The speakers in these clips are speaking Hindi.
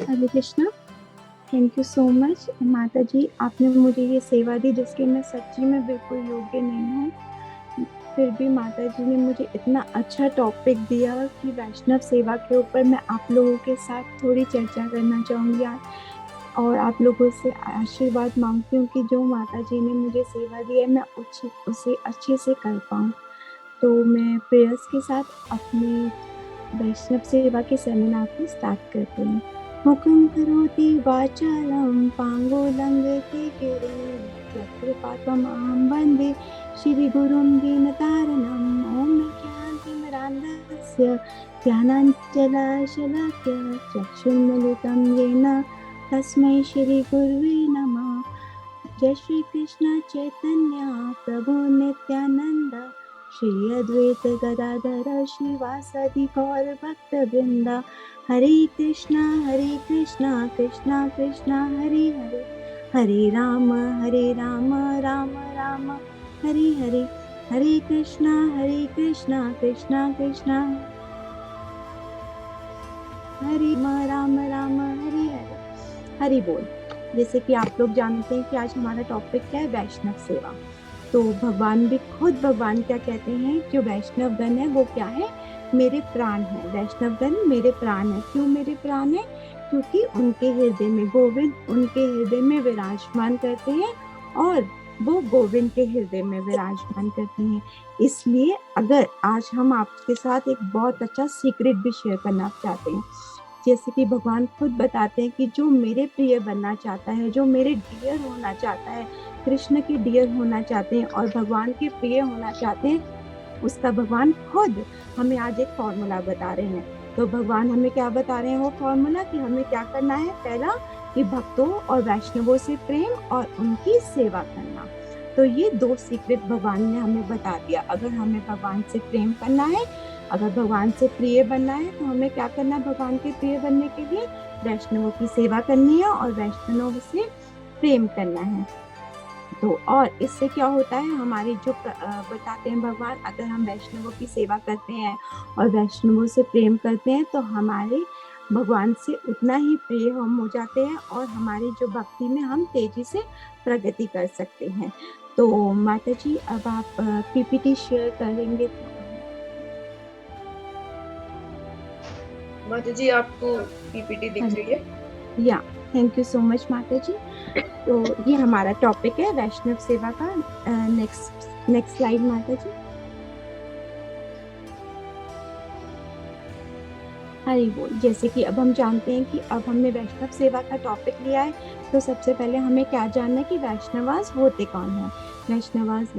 Hare Krishna. Thank you so much माता जी, आपने मुझे ये सेवा दी जिसके मैं सच्ची में बिल्कुल योग्य नहीं हूँ। फिर भी माता जी ने मुझे इतना अच्छा टॉपिक दिया कि वैष्णव सेवा के ऊपर मैं आप लोगों के साथ थोड़ी चर्चा करना चाहूंगी आज। और आप लोगों से आशीर्वाद मांगती हूँ कि जो माता जी ने मुझे सेवा दी है मैं उसे अच्छे से कर पाऊँ। तो मैं प्रेयर्स के साथ अपनी वैष्णव सेवा के सेमिनार को स्टार्ट करते हैं। मुखं करोति वाचालं पांगुलं लंघयते यत्कृपात्वमां वन्दे श्रीगुरुं दीनतारिणम्। ॐ ज्ञानतिमिरान्धस्य ज्ञानाञ्जनशलाकया चक्षुर्मिलितं येन तस्मै श्रीगुरुवे नमः। जय श्री कृष्ण चैतन्य प्रभु नित्यानंद श्री अद्वैत गदाधर श्रीवासदि गौर भक्त वृंदा। हरे कृष्णा कृष्णा कृष्णा हरे हरे, हरे राम राम राम हरे हरे, हरे कृष्णा कृष्णा कृष्णा हरे राम राम हरे हरे। हरि बोल। जैसे कि आप लोग जानते हैं कि आज हमारा टॉपिक क्या है, वैष्णव सेवा। तो भगवान भी खुद भगवान क्या कहते हैं, जो वैष्णव गण है वो क्या है, मेरे प्राण है। वैष्णव गण मेरे प्राण है। क्यों मेरे प्राण है? क्योंकि उनके हृदय में गोविंद उनके हृदय में विराजमान करते हैं और वो गोविंद के हृदय में विराजमान करते हैं। इसलिए अगर आज हम आपके साथ एक बहुत अच्छा सीक्रेट भी शेयर करना चाहते हैं। जैसे कि भगवान खुद बताते हैं कि जो मेरे प्रिय बनना चाहता है, जो मेरे डियर होना चाहता है, कृष्ण के डियर होना चाहते हैं और भगवान के प्रिय होना चाहते हैं, उसका भगवान खुद हमें आज एक फॉर्मूला बता रहे हैं। तो भगवान हमें क्या बता रहे हैं वो फॉर्मूला, कि हमें क्या करना है। पहला, कि भक्तों और वैष्णवों से प्रेम और उनकी सेवा करना। तो ये दो सीक्रेट भगवान ने हमें बता दिया। अगर हमें भगवान से प्रेम करना है, अगर भगवान से प्रिय बनना है, तो हमें क्या करना है भगवान के प्रिय बनने के लिए, वैष्णवों की सेवा करनी है और वैष्णवों से प्रेम करना है। तो और इससे क्या होता है, हमारी जो बताते हैं भगवान, अगर हम वैष्णवों की सेवा करते हैं और वैष्णवों से प्रेम करते हैं तो हमारे भगवान से उतना ही प्रिय हम हो जाते हैं और हमारी जो भक्ति में हम तेजी से प्रगति कर सकते हैं। तो माता जी, अब आप पीपीटी शेयर करेंगे तो। माता जी, आपको पीपीटी दिख रही है? या, थैंक यू सो मच माता जी। तो ये हमारा टॉपिक है वैष्णव सेवा का। नेक्स्ट नेक्स्ट स्लाइड माता जी। हरी बोल। जैसे कि अब हम जानते हैं कि अब हमने वैष्णव सेवा का टॉपिक लिया है, तो सबसे पहले हमें क्या जानना है कि वैष्णवास होते कौन है। वैष्णवास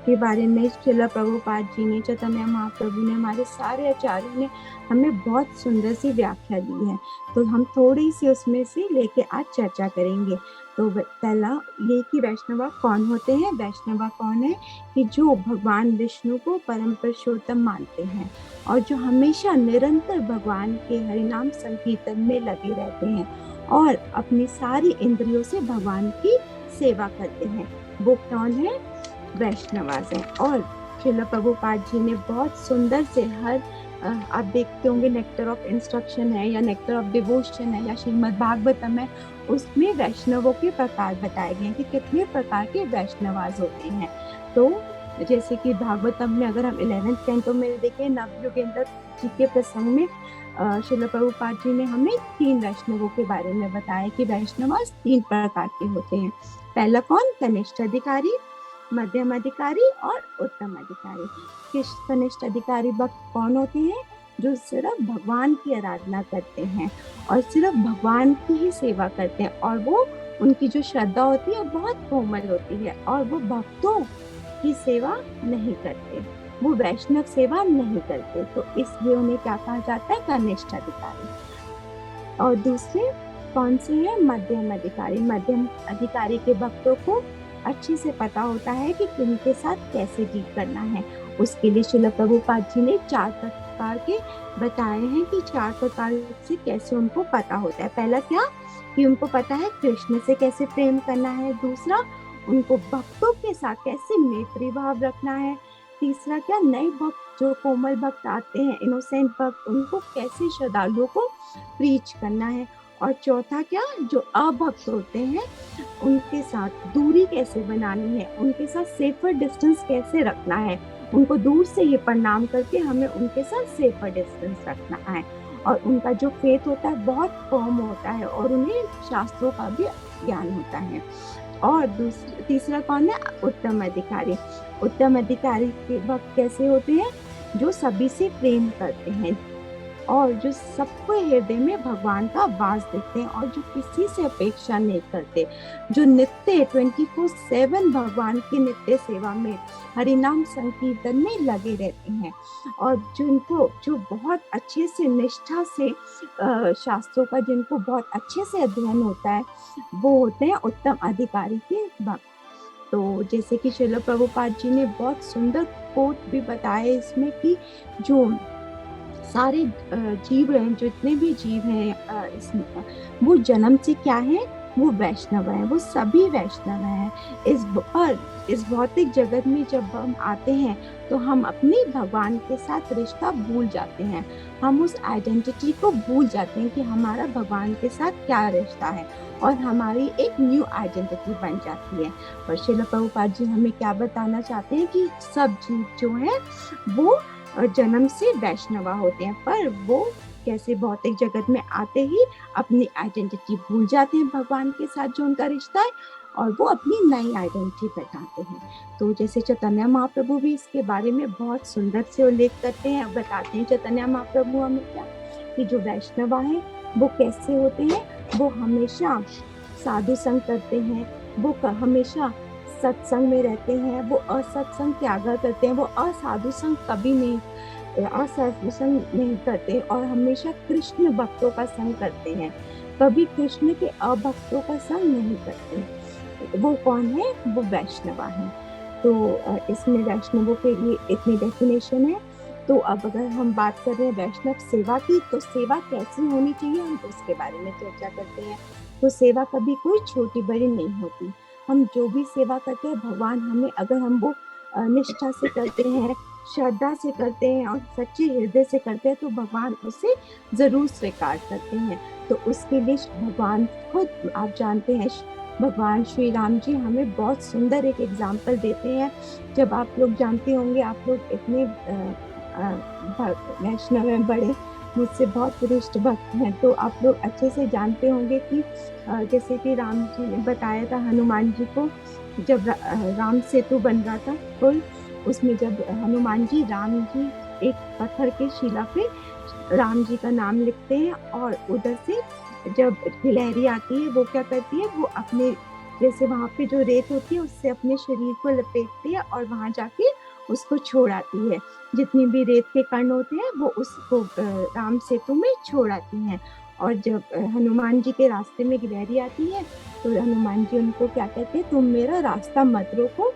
के बारे में श्रील प्रभुपाद जी ने, चैतन्य महाप्रभु ने, हमारे सारे आचार्यों ने हमें बहुत सुंदर सी व्याख्या दी है। तो हम थोड़ी सी उसमें से लेके आज चर्चा करेंगे। तो पहला ये कि वैष्णवा कौन होते हैं। वैष्णवा कौन है, कि जो भगवान विष्णु को परम पुरुषोत्तम मानते हैं और जो हमेशा निरंतर भगवान के हरिनाम संकीर्तन में लगे रहते हैं और अपनी सारी इंद्रियों से भगवान की सेवा करते हैं, वो कौन है, वैष्णवास है। और श्रील प्रभुपाद जी ने बहुत सुंदर से हर आप देखते होंगे नेक्टर ऑफ इंस्ट्रक्शन है या नेक्टर ऑफ डिवोशन है या श्रीमद् भागवतम है, उसमें वैष्णवों के प्रकार बताए गए हैं कि कितने प्रकार के वैष्णवास होते हैं। तो जैसे कि भागवतम में अगर हम 11th कैंटो में देखें, नवयुगेंद्र जी के प्रसंग में श्रील प्रभुपाद जी ने हमें 3 वैष्णवों के बारे में बताया कि वैष्णवास 3 प्रकार के होते हैं। पहला कौन, कनिष्ठ अधिकारी, मध्यम अधिकारी और उत्तम अधिकारी। कनिष्ठ अधिकारी भक्त कौन होते हैं, जो सिर्फ भगवान की आराधना करते हैं और सिर्फ भगवान की ही सेवा करते हैं, और वो उनकी जो श्रद्धा होती है बहुत कोमल होती है और वो भक्तों की सेवा नहीं करते, वो वैष्णव सेवा नहीं करते। तो इसलिए उन्हें क्या कहा जाता है, कनिष्ठ अधिकारी। और दूसरे कौन से हैं, मध्यम अधिकारी। मध्यम अधिकारी के भक्तों को अच्छे से पता होता है कि किनके साथ कैसे डील करना है। उसके लिए श्रील प्रभुपाद जी ने 4 प्रकार के बताए हैं कि 4 प्रकार से कैसे उनको पता होता है। पहला क्या, कि उनको पता है कृष्ण से कैसे प्रेम करना है। दूसरा, उनको भक्तों के साथ कैसे मैत्री भाव रखना है। तीसरा क्या, नए भक्त जो कोमल भक्त आते हैं, इनोसेंट भक्त, उनको कैसे श्रद्धालुओं को प्रीच करना है। और चौथा क्या, जो अभक्त होते हैं उनके साथ दूरी कैसे बनानी है, उनके साथ सेफर डिस्टेंस कैसे रखना है, उनको दूर से ये प्रणाम करके हमें उनके साथ सेफर डिस्टेंस रखना है। और उनका जो फेथ होता है बहुत फर्म होता है और उन्हें शास्त्रों का भी ज्ञान होता है। और तीसरा कौन है, उत्तम अधिकारी। उत्तम अधिकारी के भक्त कैसे होते हैं, जो सभी से प्रेम करते हैं और जो सबको हृदय में भगवान का वास देखते हैं और जो किसी से अपेक्षा नहीं करते, जो नित्य 24/7 भगवान की नित्य सेवा में हरिनाम संकीर्तन में लगे रहते हैं और जिनको जो बहुत अच्छे से निष्ठा से शास्त्रों का जिनको बहुत अच्छे से अध्ययन होता है, वो होते हैं उत्तम अधिकारी के भक्त। तो जैसे कि श्रील प्रभुपाद जी ने बहुत सुंदर कोट भी बताया इसमें कि जो सारे जीव हैं, जितने भी जीव हैं इसमें, वो जन्म से क्या है, वो वैष्णव है, वो सभी वैष्णव हैं। इस भौतिक जगत में जब हम आते हैं तो हम अपने भगवान के साथ रिश्ता भूल जाते हैं, हम उस आइडेंटिटी को भूल जाते हैं कि हमारा भगवान के साथ क्या रिश्ता है और हमारी एक न्यू आइडेंटिटी बन जाती है। और श्रील प्रभुपाद जी हमें क्या बताना चाहते हैं कि सब जीव जो है वो जन्म से वैष्णवा होते हैं, पर वो कैसे भौतिक जगत में आते ही अपनी आइडेंटिटी भूल जाते हैं भगवान के साथ जो उनका रिश्ता है और वो अपनी नई आइडेंटिटी बैठाते हैं। तो जैसे चैतन्य महाप्रभु भी इसके बारे में बहुत सुंदर से उल्लेख करते हैं, बताते हैं चैतन्य महाप्रभु हमें क्या, कि जो वैष्णवा है वो कैसे होते हैं, वो हमेशा साधु संग करते हैं, वो हमेशा सत्संग में रहते हैं, वो असत्संग त्यागा करते हैं, वो असाधु संग कभी नहीं, असाधु संग नहीं करते और हमेशा कृष्ण भक्तों का संग करते हैं, कभी कृष्ण के अभक्तों का संग नहीं करते। वो कौन है, वो वैष्णवा है। तो इसमें वैष्णवों के लिए इतनी डेफिनेशन है। तो अब अगर हम बात कर रहे हैं वैष्णव सेवा की, तो सेवा कैसी होनी चाहिए, हम उसके बारे में चर्चा करते हैं। तो सेवा कभी कोई छोटी बड़ी नहीं होती, हम जो भी सेवा करते हैं भगवान हमें, अगर हम वो निष्ठा से करते हैं, श्रद्धा से करते हैं और सच्चे हृदय से करते हैं, तो भगवान उसे जरूर स्वीकार करते हैं। तो उसके लिए भगवान खुद, आप जानते हैं भगवान श्री राम जी हमें बहुत सुंदर एक एग्जाम्पल देते हैं। जब आप लोग जानते होंगे, आप लोग इतने वैष्णव हैं, बड़े मुझसे बहुत वरिष्ठ भक्त हैं, तो आप लोग अच्छे से जानते होंगे कि जैसे कि राम जी ने बताया था हनुमान जी को, जब राम सेतु बन रहा था पुल, उसमें जब हनुमान जी, राम जी एक पत्थर के शिला पे राम जी का नाम लिखते हैं और उधर से जब गिलहरी आती है वो क्या करती है, वो अपने जैसे वहां पे जो रेत होती है उससे अपने शरीर को लपेटती है और वहां जाके उसको छोड़ आती है, जितनी भी रेत के कण होते हैं वो उसको राम सेतु में छोड़ आती हैं। और जब हनुमान जी के रास्ते में गिलहरी आती है तो हनुमान जी उनको क्या कहते हैं, तुम मेरा रास्ता मत रोको,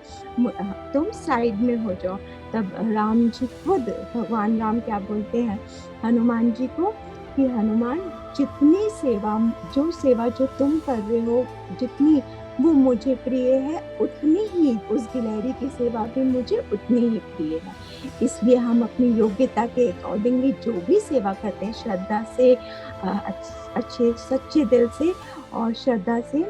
तुम साइड में हो जाओ। तब राम जी खुद, भगवान राम क्या बोलते हैं हनुमान जी को कि हनुमान, जितनी सेवा, जो सेवा जो तुम कर रहे हो, जितनी वो मुझे प्रिय है, उतनी ही उस गिलहरी की सेवा भी मुझे उतनी ही प्रिय है। इसलिए हम अपनी योग्यता के अकॉर्डिंगली जो भी सेवा करते हैं, श्रद्धा से, अच्छे सच्चे दिल से और श्रद्धा से,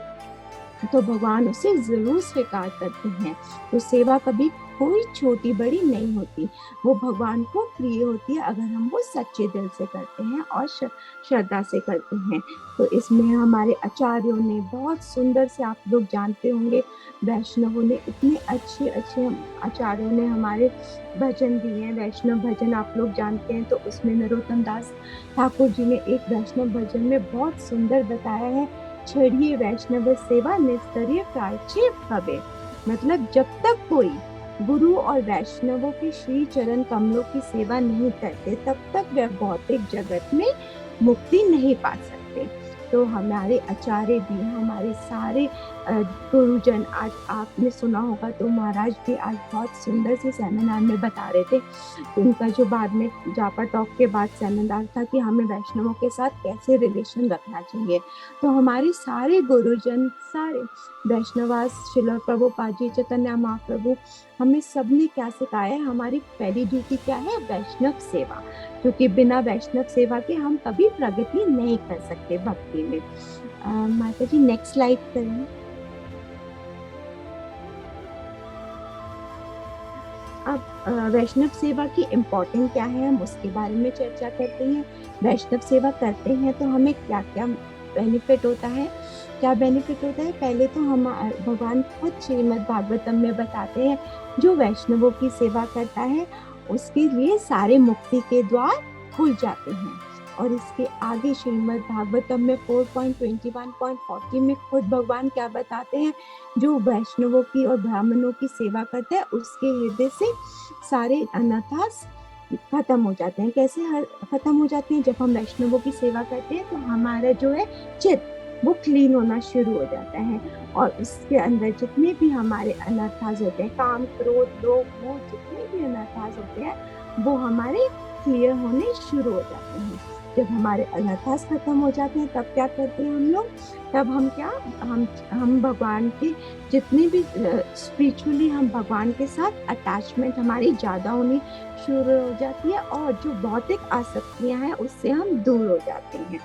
तो भगवान उसे जरूर स्वीकार करते हैं। तो सेवा कभी कोई छोटी बड़ी नहीं होती, वो भगवान को प्रिय होती है अगर हम वो सच्चे दिल से करते हैं और श्रद्धा से करते हैं। तो इसमें हमारे आचार्यों ने बहुत सुंदर से, आप लोग जानते होंगे वैष्णवों ने इतने अच्छे अच्छे आचार्यों ने हमारे भजन दिए हैं, वैष्णव भजन आप लोग जानते हैं। तो उसमें नरोत्तम दास ठाकुर जी ने एक वैष्णव भजन में बहुत सुंदर बताया है, छड़िए वैष्णव सेवा निस्तरीय प्राच्य भवे। मतलब जब तक कोई गुरु और वैष्णवों के श्री चरण कमलों की सेवा नहीं करते, तब तक वे भौतिक जगत में मुक्ति नहीं पा सकते। तो हमारे आचार्य भी, हमारे सारे गुरुजन, आज आपने सुना होगा तो महाराज भी आज बहुत सुंदर से सेमिनार में बता रहे थे। उनका जो बाद में जापा टॉक के बाद सेमिनार था कि हमें वैष्णवों के साथ कैसे रिलेशन रखना चाहिए। तो हमारे सारे गुरुजन, सारे वैष्णवास, श्रील प्रभुपाद जी, चैतन्य महाप्रभु, हमें सबने क्या सिखाया है? हमारी पहली ड्यूटी क्या है? वैष्णव सेवा, क्योंकि बिना वैष्णव सेवा के हम कभी प्रगति नहीं कर सकते भक्ति में। माता जी नेक्स्ट स्लाइड करें। अब वैष्णव सेवा की इम्पोर्टेंट क्या है, हम उसके बारे में चर्चा करते हैं। वैष्णव सेवा करते हैं तो हमें क्या क्या बेनिफिट होता है? क्या बेनिफिट होता है? पहले तो हम भगवान खुद श्रीमद् भागवतम में बताते हैं, जो वैष्णवों की सेवा करता है उसके लिए सारे मुक्ति के द्वार खुल जाते हैं। और इसके आगे श्रीमद् भागवतम में 4.21.40 में खुद भगवान क्या बताते हैं? जो वैष्णवों की और ब्राह्मणों की सेवा करते हैं उसके हृदय से सारे अनाथास खत्म हो जाते हैं। कैसे खत्म हो जाते हैं? जब हम वैष्णवों की सेवा करते हैं तो हमारा जो है चित्त वो क्लीन होना शुरू हो जाता है, और उसके अंदर जितने भी हमारे अनाथास होते हैं, काम, क्रोध, लोभ, मोह, जितने भी अनाथास होते हैं वो हमारे क्लियर होने शुरू हो जाते हैं। जब हमारे अनाथास खत्म हो जाते हैं तब क्या करते हैं हम लोग? तब हम क्या, हम भगवान के जितने भी स्पिरिचुअली हम भगवान के साथ अटैचमेंट हमारी ज़्यादा होनी शुरू हो जाती है, और जो भौतिक आसक्तियां हैं उससे हम दूर हो जाते हैं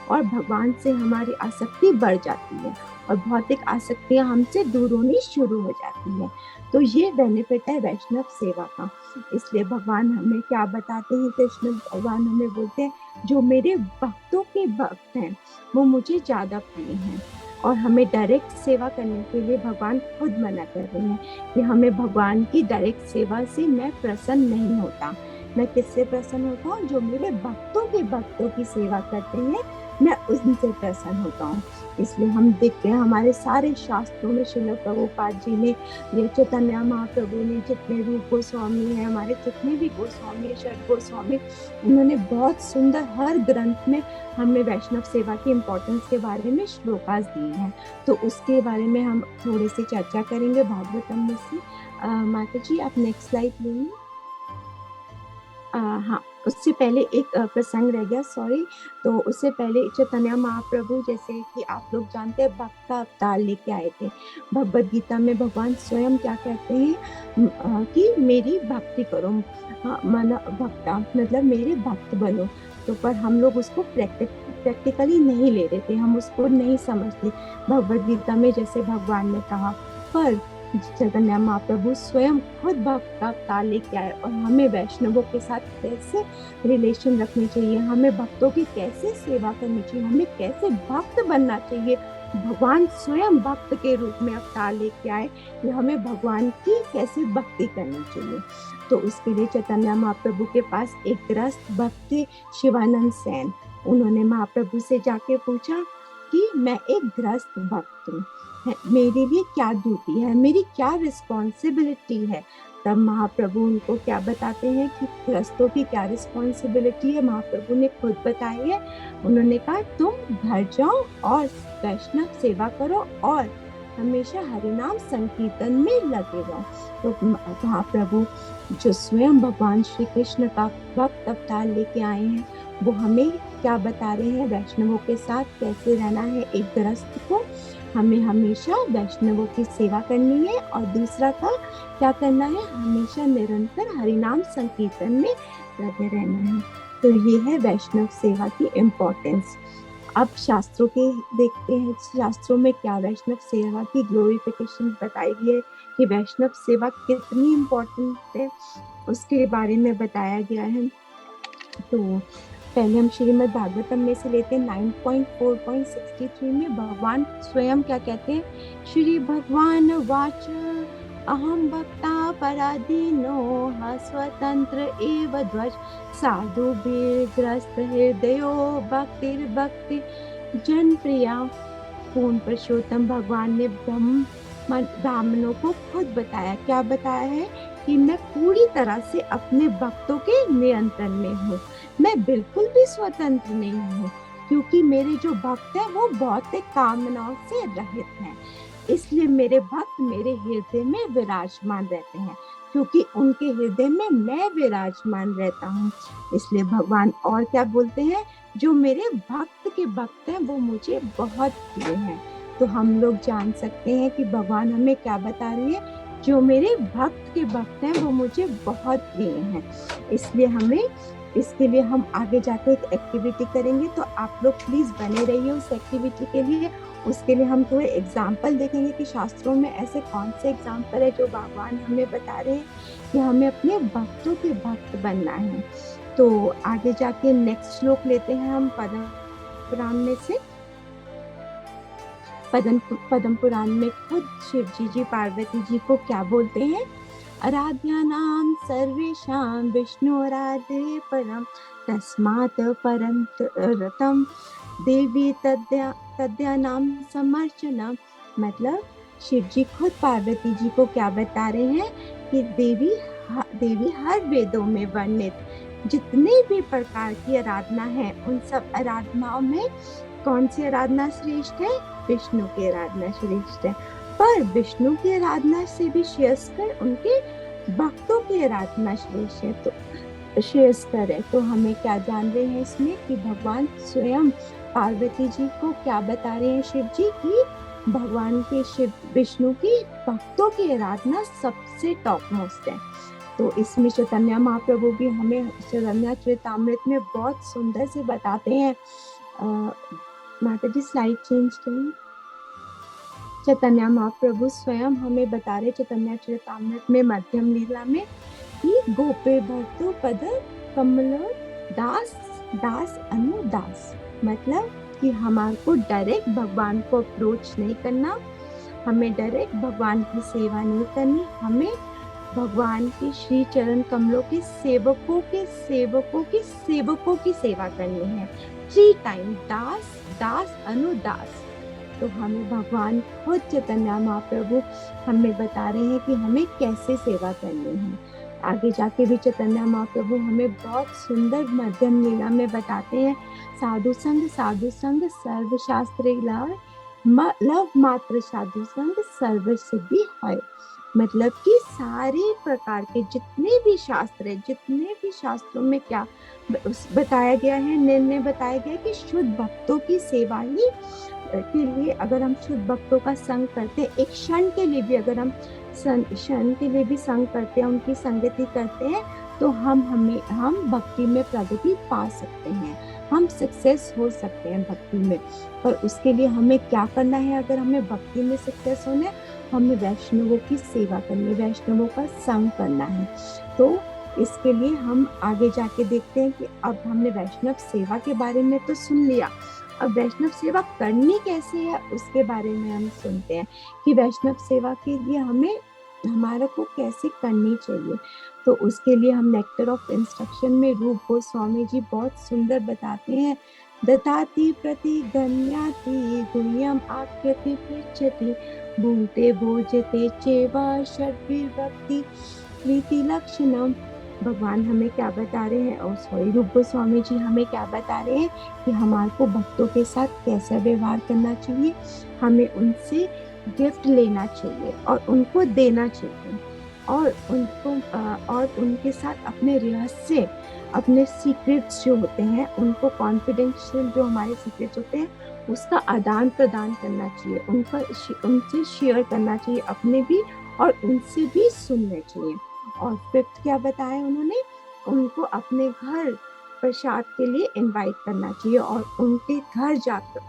और भगवान से हमारी आसक्ति बढ़ जाती है और भौतिक आसक्तियां हमसे दूर होनी शुरू हो जाती है। तो ये बेनिफिट है वैष्णव सेवा का। इसलिए भगवान हमें क्या बताते हैं? कृष्ण भगवान हमें बोलते हैं, जो मेरे भक्तों के भक्त हैं वो मुझे ज़्यादा प्रिय हैं। और हमें डायरेक्ट सेवा करने के लिए भगवान खुद मना कर रहे हैं कि हमें भगवान की डायरेक्ट सेवा से मैं प्रसन्न नहीं होता। मैं किससे प्रसन्न होता हूँ? जो मेरे भक्तों की सेवा करते हैं, मैं उनसे प्रसन्न होता हूँ। इसलिए हम देखते हैं हमारे सारे शास्त्रों में श्रील प्रभुपाद जी ने, ये चैतन्य महाप्रभु ने, जितने रूप गोस्वामी हैं, हमारे जितने भी गोस्वामी, षट गोस्वामी, उन्होंने बहुत सुंदर हर ग्रंथ में हमें वैष्णव सेवा की इम्पोर्टेंस के बारे में श्लोकास दिए हैं। तो उसके बारे में हम थोड़े से चर्चा करेंगे भागवतम में से। माता जी आप नेक्स्ट स्लाइड लेंगे। हाँ, उससे पहले एक प्रसंग रह गया, सॉरी। तो उससे पहले चैतन्य महाप्रभु, जैसे कि आप लोग जानते हैं, भक्त का अवतार लेके आए थे। भगवद गीता में भगवान स्वयं क्या कहते हैं कि मेरी भक्ति करो। हाँ, माना भक्ता मतलब मेरे भक्त बनो। तो पर हम लोग उसको प्रैक्टिकली नहीं ले रहे थे, हम उसको नहीं समझते। भगवद गीता में जैसे भगवान ने कहा, पर चैतन्य महाप्रभु स्वयं खुद भक्त का अवतार लेके आए और हमें वैष्णवों के साथ कैसे रिलेशन रखनी चाहिए, हमें भक्तों की कैसे सेवा करनी चाहिए, हमें कैसे भक्त बनना चाहिए। भगवान स्वयं भक्त के रूप में अवतार लेके आए कि हमें भगवान की कैसे भक्ति करनी चाहिए। तो उसके लिए चैतन्य महाप्रभु के पास एक गृहस्थ भक्त थे, शिवानंद सेन। उन्होंने महाप्रभु से जाके पूछा कि मैं एक गृहस्थ भक्त हूँ, मेरे लिए क्या ड्यूटी है, मेरी क्या रिस्पॉन्सिबिलिटी है। तब महाप्रभु उनको क्या बताते हैं कि गृहस्थों की क्या रिस्पॉन्सिबिलिटी है, महाप्रभु ने खुद बताई है। उन्होंने कहा, तुम घर जाओ और वैष्णव सेवा करो और हमेशा हरिनाम संकीर्तन में लगे रहो। तो महाप्रभु जो स्वयं भगवान श्री कृष्ण का भक्त अवतार लेके आए हैं, वो हमें क्या बता रहे हैं? वैष्णवों के साथ कैसे रहना है। एक गृहस्थ को हमें हमेशा वैष्णवों की सेवा करनी है, और दूसरा का क्या करना है? हमेशा निरंतर हरिनाम संकीर्तन में लगे रहना है। तो ये है वैष्णव सेवा की इम्पोर्टेंस। अब शास्त्रों के देखते हैं, शास्त्रों में क्या वैष्णव सेवा की ग्लोरिफिकेशन बताई गई है कि वैष्णव सेवा कितनी इम्पोर्टेंट है, उसके बारे में बताया गया है। तो पहले हम श्रीमद् भागवतम में से लेते हैं 9.4.63 में भगवान स्वयं क्या कहते हैं? श्री भगवान वाच, अहम भक्ता पराधीनो स्वतंत्र एव ध्वज, साधु ग्रस्त हृदयो भक्ति जन प्रिया। पूर्ण पुरुषोत्तम भगवान ने ब्राह्मणों को खुद बताया, क्या बताया है? कि मैं पूरी तरह से अपने भक्तों के नियंत्रण में हूँ, मैं बिल्कुल भी स्वतंत्र नहीं हूँ, क्योंकि मेरे जो भक्त हैं वो भौतिक कामनाओं से रहित हैं। इसलिए मेरे भक्त मेरे हृदय में विराजमान रहते हैं, क्योंकि उनके हृदय में मैं विराजमान रहता हूँ। इसलिए भगवान और क्या बोलते हैं, जो मेरे भक्त के भक्त हैं वो मुझे बहुत प्रिय हैं। तो हम लोग जान सकते हैं कि भगवान हमें क्या बता रही है, जो मेरे भक्त के भक्त हैं वो मुझे बहुत प्रिय हैं। इसलिए हमें, इसके लिए हम आगे जाकर एक एक्टिविटी करेंगे, तो आप लोग प्लीज बने रहिए उस एक्टिविटी के लिए। उसके लिए हम थोड़े एग्जाम्पल देखेंगे कि शास्त्रों में ऐसे कौन से एग्जाम्पल है जो भगवान हमें बता रहे हैं कि हमें अपने भक्तों के भक्त बनना है। तो आगे जाके नेक्स्ट श्लोक लेते हैं हम पद्म पुराण में से। पद्म पुराण में खुद शिव जी पार्वती जी को क्या बोलते हैं, आराध्यानां सर्वेषां विष्णुराधे परम तस्मात् परन्तरतं देवी तद्यानां समर्चनम। मतलब शिव जी खुद पार्वती जी को क्या बता रहे हैं कि देवी हर वेदों में वर्णित जितने भी प्रकार की आराधना है, उन सब आराधनाओं में कौन सी आराधना श्रेष्ठ है, विष्णु की आराधना श्रेष्ठ है। पर विष्णु की आराधना से भी श्रेयस्कर उनके भक्तों की आराधना श्रेष्ठ है, तो श्रेयस्कर है। तो हमें क्या जान रहे हैं इसमें कि भगवान स्वयं पार्वती जी को क्या बता रहे हैं, शिव जी की भगवान के शिव विष्णु की भक्तों की आराधना सबसे टॉप मोस्ट है। तो इसमें चैतन्य महाप्रभु भी हमें चैतन्य चरितामृत में बहुत सुंदर से बताते हैं। माता जी स्लाइड चेंज करें। चैतन्य महाप्रभु स्वयं हमें बता रहे चैतन्य चरितामृत में मध्यम लीला में कि गोपे भक्तो पद कमल दास दास अनुदास। मतलब कि हमारे को डायरेक्ट भगवान को अप्रोच नहीं करना, हमें डायरेक्ट भगवान की सेवा नहीं करनी, हमें भगवान के श्री चरण कमलों के सेवकों की सेवा करनी है। 3 टाइम दास दास अनुदास। तो हमें भगवान खुद चैतन्य महाप्रभु हमें बता रहे हैं कि हमें कैसे सेवा करनी है। आगे जाके भी चैतन्य महाप्रभु हमें बहुत सुंदर मध्यम लीला में बताते हैं, साधु संग सर्व शास्त्र लव मात्र साधु संग सर्व सिद्धि है। मतलब कि सारे प्रकार के जितने भी शास्त्र है, जितने भी शास्त्रों में क्या बताया गया है, निर्णय बताया गया कि शुद्ध भक्तों की सेवा ही के लिए अगर हम शुद्ध भक्तों का संग करते हैं, एक क्षण के लिए भी अगर हम क्षण के लिए भी संग करते हैं, उनकी संगति करते हैं, तो हम भक्ति में प्रगति पा सकते हैं, हम सक्सेस हो सकते हैं भक्ति में। पर उसके लिए हमें क्या करना है, अगर हमें भक्ति में सक्सेस होना है, हमें वैष्णवों की सेवा करनी है, वैष्णवों का संग करना है। तो इसके लिए हम आगे जाके देखते हैं कि अब हमने वैष्णव सेवा के बारे में तो सुन लिया, अब वैष्णव सेवा करनी कैसे है उसके बारे में हम सुनते हैं कि वैष्णव सेवा के लिए हमें हमारा को कैसे करनी चाहिए। तो उसके लिए हम नेक्टर ऑफ इंस्ट्रक्शन में रूप गोस्वामी जी बहुत सुंदर बताते हैं, दताति प्रति गण्याति गुह्यम आकृति पृच्छति भूते भोजते चेवा षड्विभक्ति प्रीति लक्षणम। भगवान हमें क्या बता रहे हैं, और सॉरी रूप गोस्वामी जी हमें क्या बता रहे हैं कि हमारे को भक्तों के साथ कैसा व्यवहार करना चाहिए, हमें उनसे गिफ्ट लेना चाहिए और उनको देना चाहिए, और उनके साथ अपने रहस्य, अपने सीक्रेट्स जो होते हैं, उनको कॉन्फिडेंशियल जो हमारे सीक्रेट्स होते हैं उसका आदान प्रदान करना चाहिए, उनसे शेयर करना चाहिए, अपने भी और उनसे भी सुनना चाहिए। और फिफ्थ क्या बताया उन्होंने, उनको अपने घर प्रसाद के लिए इनवाइट करना चाहिए और उनके घर जाकर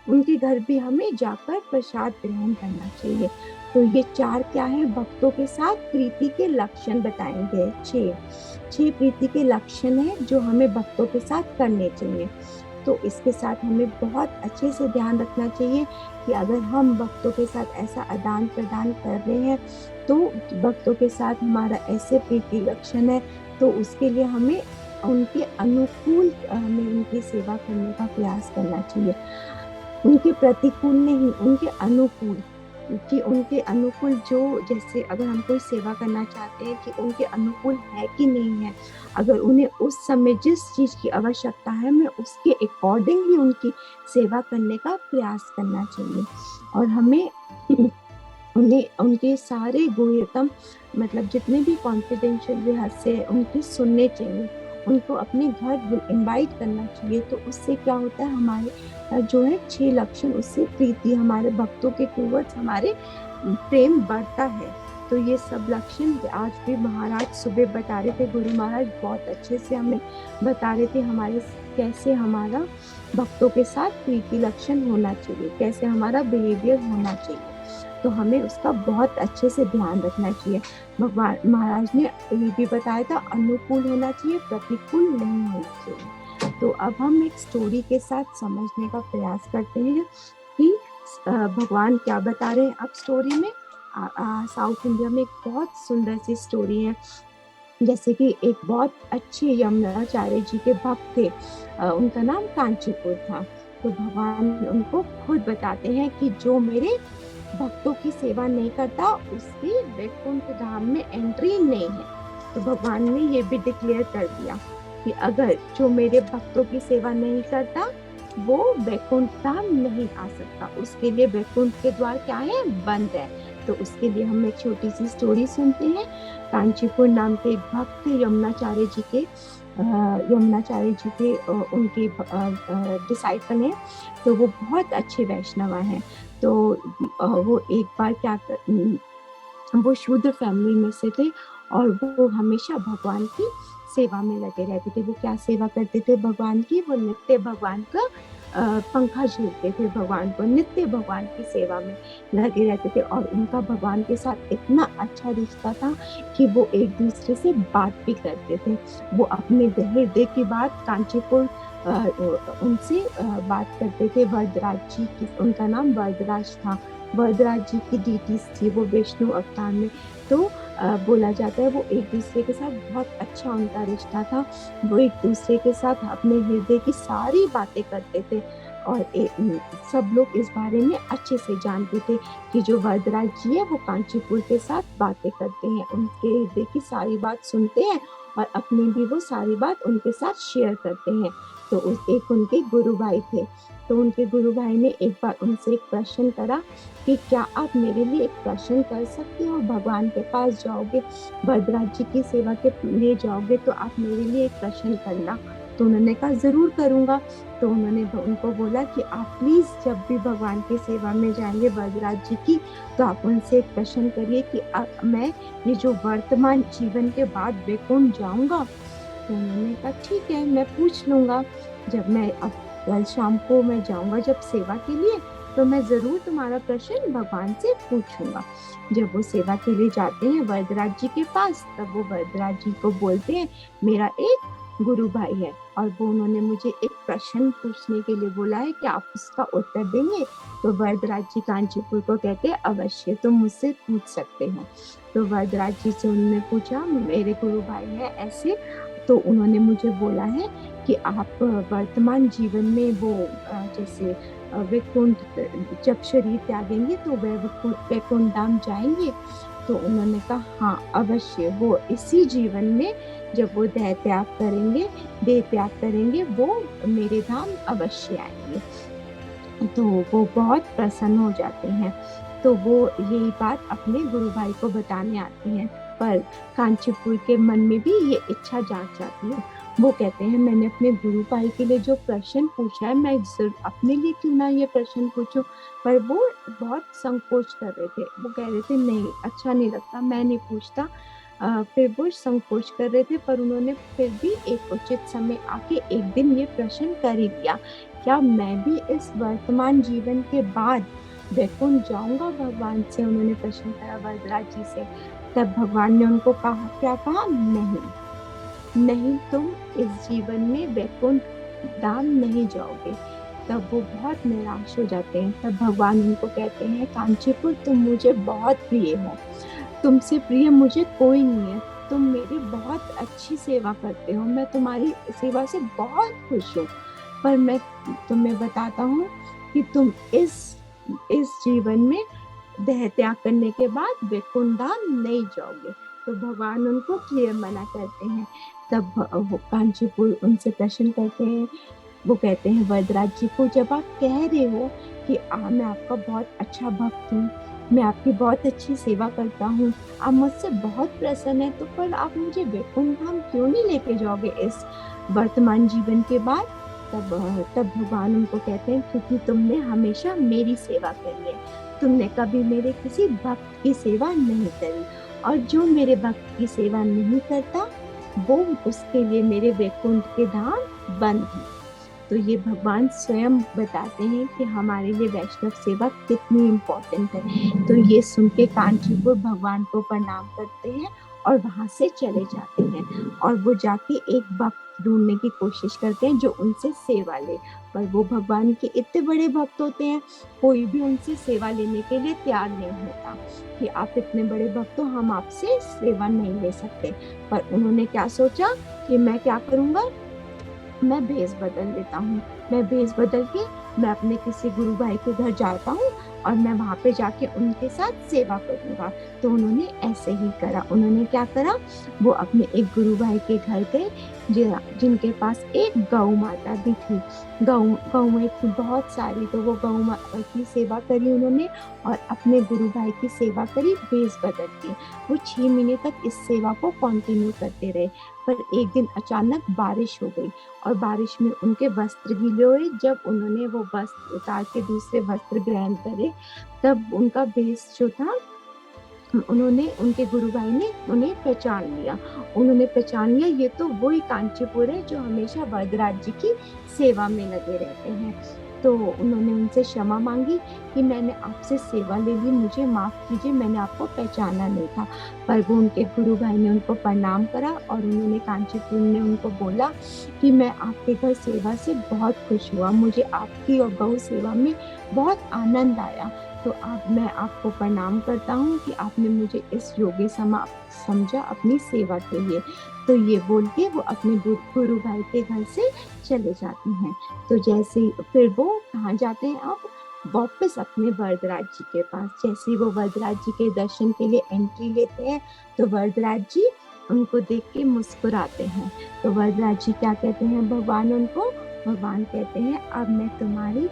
उनके घर भी हमें जाकर प्रसाद ग्रहण करना चाहिए। तो ये 4 क्या है, भक्तों के साथ प्रीति के लक्षण बताएंगे। 6 प्रीति के लक्षण है जो हमें भक्तों के साथ करने चाहिए। तो इसके साथ हमें बहुत अच्छे से ध्यान रखना चाहिए कि अगर हम भक्तों के साथ ऐसा आदान प्रदान कर रहे हैं, तो भक्तों के साथ हमारा ऐसे प्रीति लक्षण है, तो उसके लिए हमें उनके अनुकूल हमें उनकी सेवा करने का प्रयास करना चाहिए, उनके प्रतिकूल नहीं, उनके अनुकूल। कि उनके अनुकूल जो, जैसे अगर हम कोई सेवा करना चाहते हैं कि उनके अनुकूल है कि नहीं है, अगर उन्हें उस समय जिस चीज की आवश्यकता है, हमें उसके अकॉर्डिंग ही उनकी सेवा करने का प्रयास करना चाहिए। और हमें उन्हें उनके सारे गुह्यतम मतलब जितने भी कॉन्फिडेंशियल रहस्य है उनके सुनने चाहिए, उनको अपने घर इनवाइट करना चाहिए। तो उससे क्या होता है, हमारे जो है 6 लक्षण, उससे प्रीति हमारे भक्तों के टूवर्ड्स हमारे प्रेम बढ़ता है। तो ये सब लक्षण आज भी महाराज सुबह बता रहे थे, गुरु महाराज बहुत अच्छे से हमें बता रहे थे हमारे कैसे हमारा भक्तों के साथ प्रीति लक्षण होना चाहिए, कैसे हमारा बिहेवियर होना चाहिए। तो हमें उसका बहुत अच्छे से ध्यान रखना चाहिए। भगवान महाराज ने ये भी बताया था, अनुकूल होना चाहिए, प्रतिकूल नहीं होना चाहिए। तो अब हम एक स्टोरी के साथ समझने का प्रयास करते हैं कि भगवान क्या बता रहे हैं। अब स्टोरी में साउथ इंडिया में एक बहुत सुंदर सी स्टोरी है। जैसे कि एक बहुत अच्छे यमुनाचार्य जी के भक्त थे, उनका नाम कांचीपुर था। तो भगवान उनको खुद बताते हैं कि जो मेरे भक्तों की सेवा नहीं करता उसकी वैकुंठ धाम में एंट्री नहीं है। तो भगवान ने ये भी डिक्लेयर कर दिया कि अगर जो मेरे भक्तों की सेवा नहीं करता वो वैकुंठ धाम नहीं आ सकता, उसके लिए वैकुंठ के द्वार क्या है, बंद है। तो उसके लिए हम एक छोटी सी स्टोरी सुनते हैं। कांचीपुर नाम के एक भक्त यमुनाचार्य जी के उनके डिसाइपल हैं। तो वो बहुत अच्छे वैष्णव हैं। तो वो एक बार वो शूद्र फैमिली में से थे और वो हमेशा भगवान की सेवा में लगे रहते थे। वो क्या सेवा करते थे भगवान की, वो नित्य भगवान का पंखा झूलते थे, भगवान को नित्य भगवान की सेवा में लगे रहते थे। और उनका भगवान के साथ इतना अच्छा रिश्ता था कि वो एक दूसरे से बात भी करते थे। वो अपने हृदय की बात कांचीपुर उनसे बात करते थे। वरदराज जी की, उनका नाम वरदराज था, वरदराज जी की डीटीज थी वो विष्णु अवतार में। तो बोला जाता है वो एक दूसरे के साथ बहुत अच्छा उनका रिश्ता था। वो एक दूसरे के साथ अपने हृदय की सारी बातें करते थे। और सब लोग इस बारे में अच्छे से जानते थे कि जो वरदराज जी है वो कांचीपुर के साथ बातें करते हैं, उनके हृदय की सारी बात सुनते हैं और अपने भी वो सारी बात उनके साथ शेयर करते हैं। तो एक उनके गुरु भाई थे। तो उनके गुरु भाई ने एक बार उनसे एक प्रश्न करा कि क्या आप मेरे लिए एक प्रश्न कर सकते हो, भगवान के पास जाओगे, वरदराज जी की सेवा के लिए जाओगे तो आप मेरे लिए एक प्रश्न करना। तो उन्होंने कहा जरूर करूंगा। तो उन्होंने उनको बोला कि आप प्लीज जब भी भगवान की सेवा में जाएंगे वरदराज जी की, तो आप उनसे एक प्रश्न करिए कि मैं ये जो वर्तमान जीवन के बाद वैकुंठ जाऊंगा। तो उन्होंने कहा ठीक है, मैं पूछ लूंगा। जब मैं अब कल शाम को मैं जाऊंगा जब सेवा के लिए, तो मैं जरूर तुम्हारा प्रश्न भगवान से पूछूंगा। जब वो सेवा के लिए जाते हैं वरदराज जी के पास, तब वो वरदराज जी को बोलते हैं मेरा एक गुरु भाई है और वो उन्होंने मुझे एक प्रश्न पूछने के लिए बोला है कि आप उसका उत्तर देंगे। तो वरदराज जी कांचीपुर को कहते हैं अवश्य, तुम मुझसे पूछ सकते हो। तो वरदराज जी से उन्होंने पूछा मेरे गुरु भाई है ऐसे, तो उन्होंने मुझे बोला है कि आप वर्तमान जीवन में वो जैसे वैकुंठ जब शरीर त्यागेंगे तो वैकुंठ धाम जाएंगे। तो उन्होंने कहा हाँ अवश्य, वो इसी जीवन में जब वो देह त्याग करेंगे वो मेरे धाम अवश्य आएंगे। तो वो बहुत प्रसन्न हो जाते हैं। तो वो यही बात अपने गुरु भाई को बताने आते हैं। पर कांचीपुर के मन में भी ये इच्छा जाग जाती है। वो कहते हैं मैंने अपने गुरु भाई के लिए जो प्रश्न पूछा है, मैं अपने लिए क्यों ना ये प्रश्न पूछूं। पर वो बहुत संकोच कर रहे थे, वो कह रहे थे नहीं अच्छा नहीं लगता, मैं नहीं पूछता। फिर वो संकोच कर रहे थे, पर उन्होंने फिर भी एक उचित समय आके एक दिन ये प्रश्न कर ही दिया, क्या मैं भी इस वर्तमान जीवन के बाद वैकुंठ जाऊंगा भगवान से। उन्होंने प्रश्न करा वरदराज जी से। तब भगवान ने उनको कहा, क्या कहा, नहीं नहीं, तुम इस जीवन में वैकुंठ धाम नहीं जाओगे। तब वो बहुत निराश हो जाते हैं। तब भगवान उनको कहते हैं कांचीपुर तुम मुझे बहुत प्रिय हो, तुमसे प्रिय मुझे कोई नहीं है, तुम मेरी बहुत अच्छी सेवा करते हो, मैं तुम्हारी सेवा से बहुत खुश हूँ। पर मैं तुम्हें बताता हूँ कि तुम इस जीवन में देह त्याग करने के बाद वैकुंठ धाम नहीं जाओगे। तो भगवान उनको क्लियर मना करते हैं। तब वो कांचीपुर उनसे प्रश्न करते हैं। वो कहते हैं वरदराज जी को, जब आप कह रहे हो कि मैं आपका बहुत अच्छा भक्त हूँ, मैं आपकी बहुत अच्छी सेवा करता हूँ, आप मुझसे बहुत प्रसन्न हैं, तो पर आप मुझे वैकुंठ धाम क्यों नहीं लेके जाओगे इस वर्तमान जीवन के बाद? तब भगवान उनको कहते हैं, क्योंकि तुमने हमेशा मेरी सेवा करी है, तुमने कभी मेरे किसी भक्त की सेवा नहीं करी, और जो मेरे भक्त की सेवा नहीं करता, वो उसके लिए मेरे वैकुंठ के धाम बंद है। तो ये भगवान स्वयं बताते हैं कि हमारे लिए वैष्णव सेवा कितनी इम्पोर्टेंट है। तो ये सुन के कांचीपुर भगवान को प्रणाम करते हैं और वहां से चले जाते हैं, और वो जाके एक भक्त ढूंढने की कोशिश करते हैं जो उनसे सेवा ले। पर वो भगवान के इतने बड़े भक्त होते हैं, कोई भी उनसे सेवा लेने के लिए तैयार नहीं होता कि आप इतने बड़े भक्त हो, हम आपसे सेवा नहीं ले सकते। पर उन्होंने क्या सोचा कि मैं क्या करूंगा, मैं भेष बदल लेता हूँ, मैं भेष बदल के मैं अपने किसी गुरु भाई के घर जाता हूँ और मैं वहां पे जाके उनके साथ सेवा करूंगा। तो उन्होंने ऐसे ही करा। उन्होंने क्या करा, वो अपने एक गुरु भाई के घर गए जिनके पास एक गौ माता भी थी। गौएं थी बहुत सारी, तो वो गौ माता की सेवा करी उन्होंने और अपने गुरु भाई की सेवा करी भेष बदल के। वो 6 महीने तक इस सेवा को कंटिन्यू करते रहे। पर एक दिन अचानक बारिश हो गई और बारिश में उनके वस्त्र गीले हुए। जब उन्होंने वो वस्त्र उतार के दूसरे वस्त्र ग्रहण करे, तब उनका भेष जो था, उन्होंने उनके गुरु भाई ने उन्हें पहचान लिया। उन्होंने पहचान लिया, ये तो वही कांचीपुर है जो हमेशा वरदराज जी की सेवा में लगे रहते हैं। तो उन्होंने उनसे क्षमा मांगी कि मैंने आपसे सेवा ले ली, मुझे माफ कीजिए, मैंने आपको पहचाना नहीं था। पर वो उनके गुरु भाई ने उनको प्रणाम करा और उन्होंने कांचीपुर ने उनको बोला कि मैं आपके घर सेवा से बहुत खुश हुआ, मुझे आपकी और गौ सेवा में बहुत आनंद आया। तो मैं आपको प्रणाम करता हूँ कि आपने मुझे इस योग्य समझा अपनी सेवा के लिए। तो ये बोल के वो अपने गुरु भाई के घर से चले जाते हैं। तो जैसे फिर वो कहाँ जाते हैं, अब वापस अपने वरदराज जी के पास। जैसे ही वो वरदराज जी के दर्शन के लिए एंट्री लेते हैं, तो वरदराज जी उनको देख के मुस्कुराते हैं। तो वरदराज जी क्या कहते हैं भगवान कहते हैं, अब मैं तुम्हारी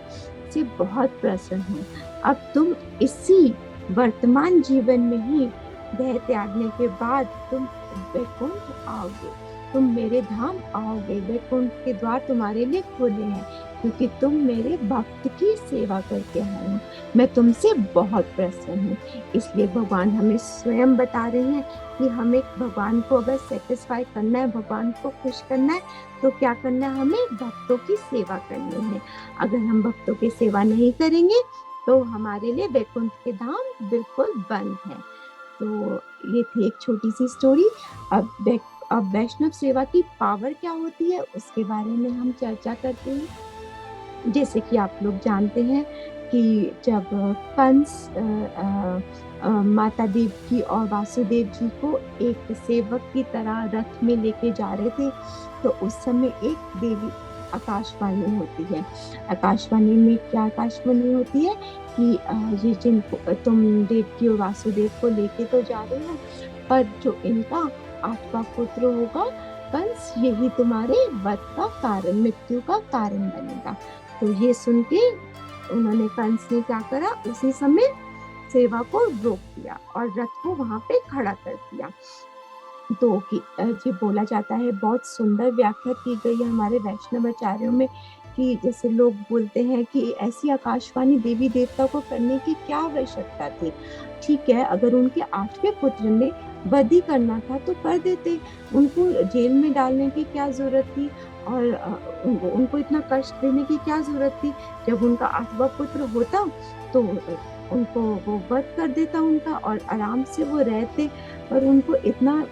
से बहुत प्रसन्न हूँ। अब तुम इसी वर्तमान जीवन में ही देह त्यागने के बाद तुम वैकुंठ आओगे, तुम मेरे धाम आओगे, वैकुंठ के द्वार तुम्हारे लिए खुले हैं, क्योंकि तुम मेरे भक्त की सेवा करके आए हो। मैं तुमसे बहुत प्रसन्न हूँ। इसलिए भगवान हमें स्वयं बता रहे हैं कि हमें भगवान को अगर सेटिस्फाई करना है, भगवान को खुश करना है, तो क्या करना है, हमें भक्तों की सेवा करनी है। अगर हम भक्तों की सेवा नहीं करेंगे तो हमारे लिए वैकुंठ के धाम बिल्कुल बंद है। तो ये थी एक छोटी सी स्टोरी। अब वैष्णव सेवा की पावर क्या होती है उसके बारे में हम चर्चा करते हैं। जैसे कि आप लोग जानते हैं कि जब कंस माता देवकी और वासुदेव जी को एक सेवक की तरह रथ में लेके जा रहे थे, तो उस समय एक देवी आकाशवाणी होती है। आकाशवाणी में क्या आकाशवाणी होती है कि ये जिनको तुम देवकी और वासुदेव को लेके तो जा रहे हो, पर जो इनका 8वां पुत्र होगा कंस, यही तुम्हारे वध का कारण, मृत्यु का कारण बनेगा। तो ये सुन के उन्होंने, कंस ने क्या करा, उसी समय सेवा को रोक दिया और रथ को वहां पे खड़ा कर दिया। तो ये बोला जाता है, बहुत सुंदर व्याख्या की गई है हमारे वैष्णव आचार्यों में, कि जैसे लोग बोलते हैं कि ऐसी आकाशवाणी देवी देवता को करने की क्या आवश्यकता थी। ठीक है, अगर उनके 8वें पुत्र ने वध ही करना था तो कर देते, उनको जेल में डालने की क्या जरूरत थी, और उनको इतना कष्ट देने की क्या जरूरत थी। जब उनका 8वां पुत्र होता तो उनको वो वध कर देता उनका, और आराम से वो रहते, पर उनको इतना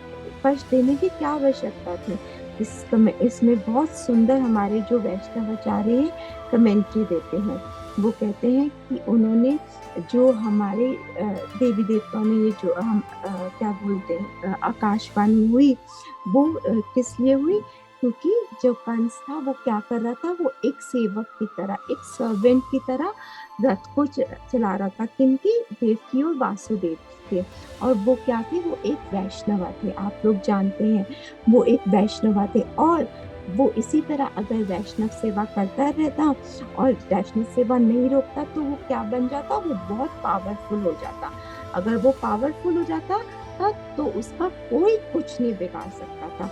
कष्ट देने की क्या आवश्यकता थी। इसमें बहुत सुंदर हमारे जो वैष्णव आचार्य हैं कमेंट्री देते हैं। वो कहते हैं कि उन्होंने जो हमारे देवी देवताओं ने ये जो हम क्या बोलते हैं आकाशवाणी हुई, वो किस लिए हुई, क्योंकि जो कंस था वो क्या कर रहा था, वो एक सेवक की तरह, एक सर्वेंट की तरह रथ को चला रहा था। किनकी, देवकी और वासुदेव के। और वो क्या थे, वो एक वैष्णव थे, आप लोग जानते हैं वो एक वैष्णव थे। और वो इसी तरह अगर वैष्णव सेवा करता रहता और वैष्णव सेवा नहीं रोकता तो वो क्या बन जाता, वो बहुत पावरफुल हो जाता। अगर वो पावरफुल हो जाता था तो उसका कोई कुछ नहीं बिगाड़ सकता था।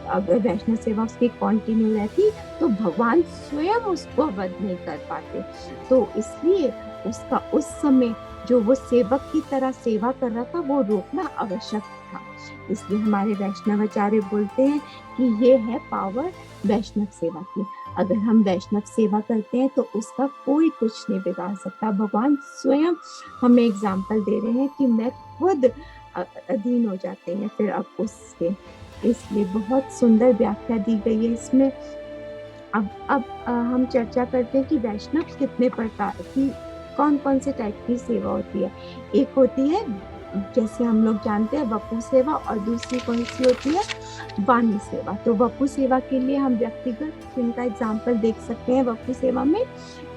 अगर वैष्णव सेवा उसकी कंटिन्यू रहती तो भगवान स्वयं उसको वध नहीं कर पाते। तो इसलिए उसका उस समय जो वो सेवक की तरह सेवा कर रहा था वो रोकना आवश्यक था। इसलिए हमारे वैष्णवाचार्य बोलते हैं कि ये है पावर वैष्णव सेवा की। अगर हम वैष्णव सेवा करते हैं तो उसका कोई कुछ नहीं बिगाड़ सकता। भगवान स्वयं हमें एग्जाम्पल दे रहे हैं कि मैं खुद अधीन हो जाते हैं फिर अब उसके। इसलिए बहुत सुंदर व्याख्या दी गई है इसमें। अब हम चर्चा करते हैं कि वैष्णव कितने प्रकार की, कौन कौन से टाइप की सेवा होती है। एक होती है जैसे हम लोग जानते हैं वपु सेवा, और दूसरी कौन सी होती है, वाणी सेवा। तो वपु सेवा के लिए हम व्यक्तिगत जिनका एग्जाम्पल देख सकते हैं वपु सेवा में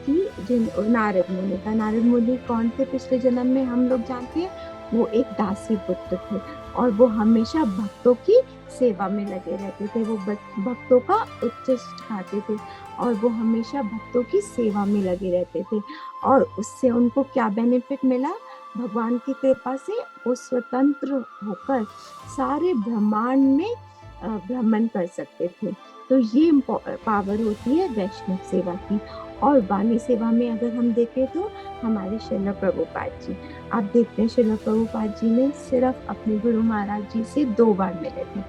कि जिन नारद मुनि कौन थे पिछले जन्म में हम लोग जानते हैं, वो एक दासी पुत्र थे और वो हमेशा भक्तों की सेवा में लगे रहते थे। वो भक्तों का उच्चिष्ट खाते थे और वो हमेशा भक्तों की सेवा में लगे रहते थे। और उससे उनको क्या बेनिफिट मिला, भगवान की कृपा से वो स्वतंत्र होकर सारे ब्रह्मांड में भ्रमण कर सकते थे। तो ये पावर होती है वैष्णव सेवा की। और वाणी सेवा में अगर हम देखें तो हमारे श्रील प्रभुपाद जी, आप देखते हैं श्रील प्रभुपाद जी ने सिर्फ अपने गुरु महाराज जी से 2 बार मिले थे,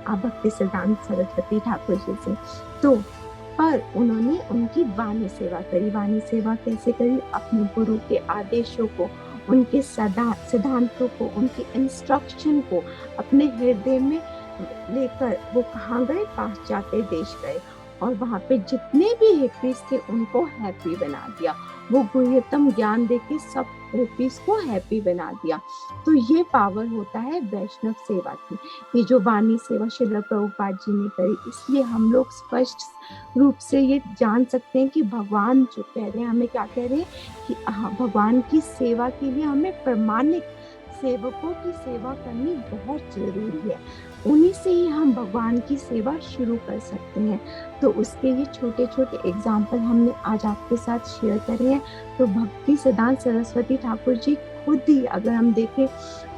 आप भक्ति सिद्धांत सरस्वती ठाकुर जी से। तो पर उन्होंने उनकी वाणी सेवा करी। वाणी सेवा कैसे करी, अपने गुरु के आदेशों को, उनके सिद्धांतों को, उनके इंस्ट्रक्शन को अपने हृदय में लेकर वो कहाँ गए, पाश्चात्य देश गए और वहां पे जितने भी हिप्पीज थे उनको हैप्पी बना दिया। वो गुह्यतम ज्ञान देके सब हिप्पीज को हैप्पी बना दिया। तो ये पावर होता है वैष्णव सेवा की, ये जो वाणी सेवा श्रील प्रभुपाद जी ने करी। इसलिए हम लोग स्पष्ट रूप से ये जान सकते हैं कि भगवान जो कह रहे हैं, हमें क्या कह रहे हैं कि भगवान की सेवा के लिए हमें प्रमाणिक सेवकों की सेवा करनी बहुत जरूरी है। उन्हीं से ही हम भगवान की सेवा शुरू कर सकते हैं। तो उसके ये छोटे छोटे एग्जाम्पल हमने आज आपके साथ शेयर करे हैं। तो भक्ति सिद्धांत सरस्वती ठाकुर जी खुद ही अगर हम देखें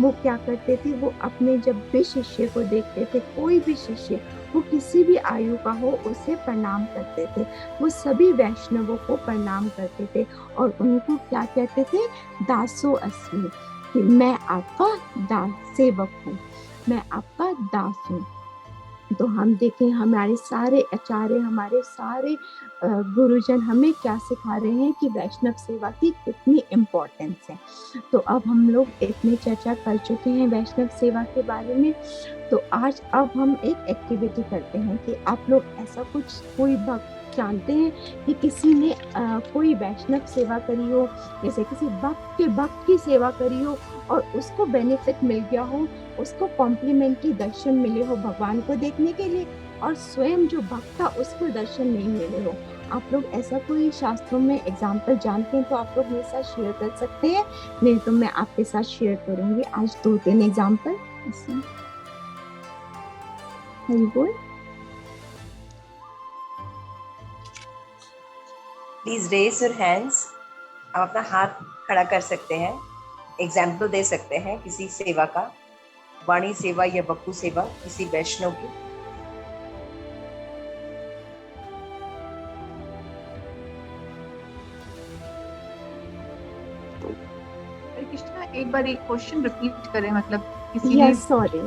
वो क्या करते थे, वो अपने जब भी शिष्य को देखते थे, कोई भी शिष्य वो किसी भी आयु का हो उसे प्रणाम करते थे। वो सभी वैष्णवों को प्रणाम करते थे और उनको क्या कहते थे, दासो अस्मि, कि मैं आपका दास सेवक हूँ, मैं आपका दास हूँ। तो हम देखें हमारे सारे आचार्य, हमारे सारे गुरुजन हमें क्या सिखा रहे हैं कि वैष्णव सेवा की कितनी इम्पोर्टेंस है। तो अब हम लोग इतनी चर्चा कर चुके हैं वैष्णव सेवा के बारे में। तो आज अब हम एक एक्टिविटी करते हैं कि आप लोग ऐसा कुछ कोई भक्त जानते हैं कि किसी ने कोई वैष्णव सेवा करी हो, जैसे किसी भक्त की सेवा करी हो और उसको बेनिफिट मिल गया हो, उसको कॉम्प्लीमेंट्री दर्शन मिले हो भगवान को देखने के लिए, और स्वयं जो भक्त था उसको दर्शन नहीं मिले हो। आप लोग ऐसा कोई शास्त्रों में एग्जाम्पल जानते हैं तो आप लोग मेरे साथ शेयर कर सकते हैं, नहीं तो मैं आपके साथ शेयर करूंगी आज 2-3 एग्जाम्पल। हरि बोल। Please raise your hands. आप अपना हाथ खड़ा कर सकते हैं, एग्जाम्पल दे सकते हैं किसी सेवा का, वाणी सेवा या वपु सेवा, किसी वैष्णव की। कृष्णा एक बार एक क्वेश्चन रिपीट करें, मतलब किसी ने सॉरी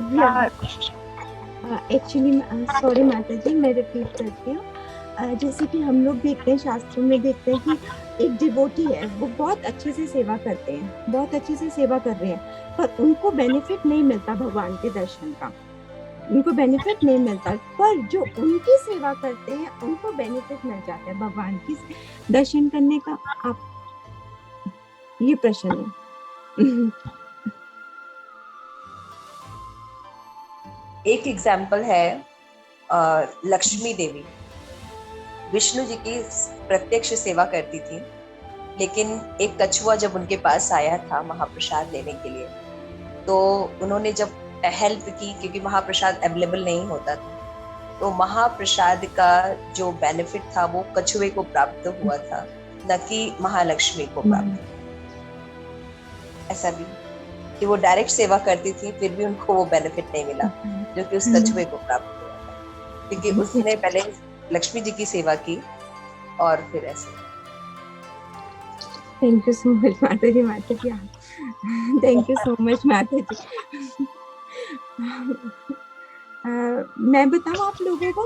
एक्चुअली सॉरी माता जी, मैं रिपीट करती हूँ। जैसे कि हम लोग देखते हैं शास्त्रों में देखते हैं कि एक डिवोटी है, वो बहुत अच्छे से सेवा करते हैं, बहुत अच्छे से सेवा कर रहे हैं, पर उनको बेनिफिट नहीं मिलता भगवान के दर्शन का, उनको बेनिफिट नहीं मिलता। पर जो उनकी सेवा करते हैं उनको बेनिफिट मिल जाता है भगवान की दर्शन करने का। आप ये प्रश्न है। एक एग्जाम्पल है लक्ष्मी देवी, विष्णु जी की प्रत्यक्ष सेवा करती थी, लेकिन एक कछुआ जब उनके पास आया था महाप्रसाद लेने के लिए, तो उन्होंने जब हेल्प की, क्योंकि महाप्रसाद अवेलेबल नहीं होता था, तो महाप्रसाद का जो बेनिफिट था वो कछुए को प्राप्त हुआ था, न कि महालक्ष्मी को प्राप्त। ऐसा भी कि वो डायरेक्ट सेवा करती थी, फिर भी उनको वो बेनिफिट नहीं मिला जो कि उस कछुए को प्राप्त हुआ था, क्योंकि उसने पहले लक्ष्मी जी की सेवा की और फिर ऐसे। थैंक यू सो मच माता जी, माता जी थैंक यू सो मच माता जी। मैं बताऊं आप लोगों को?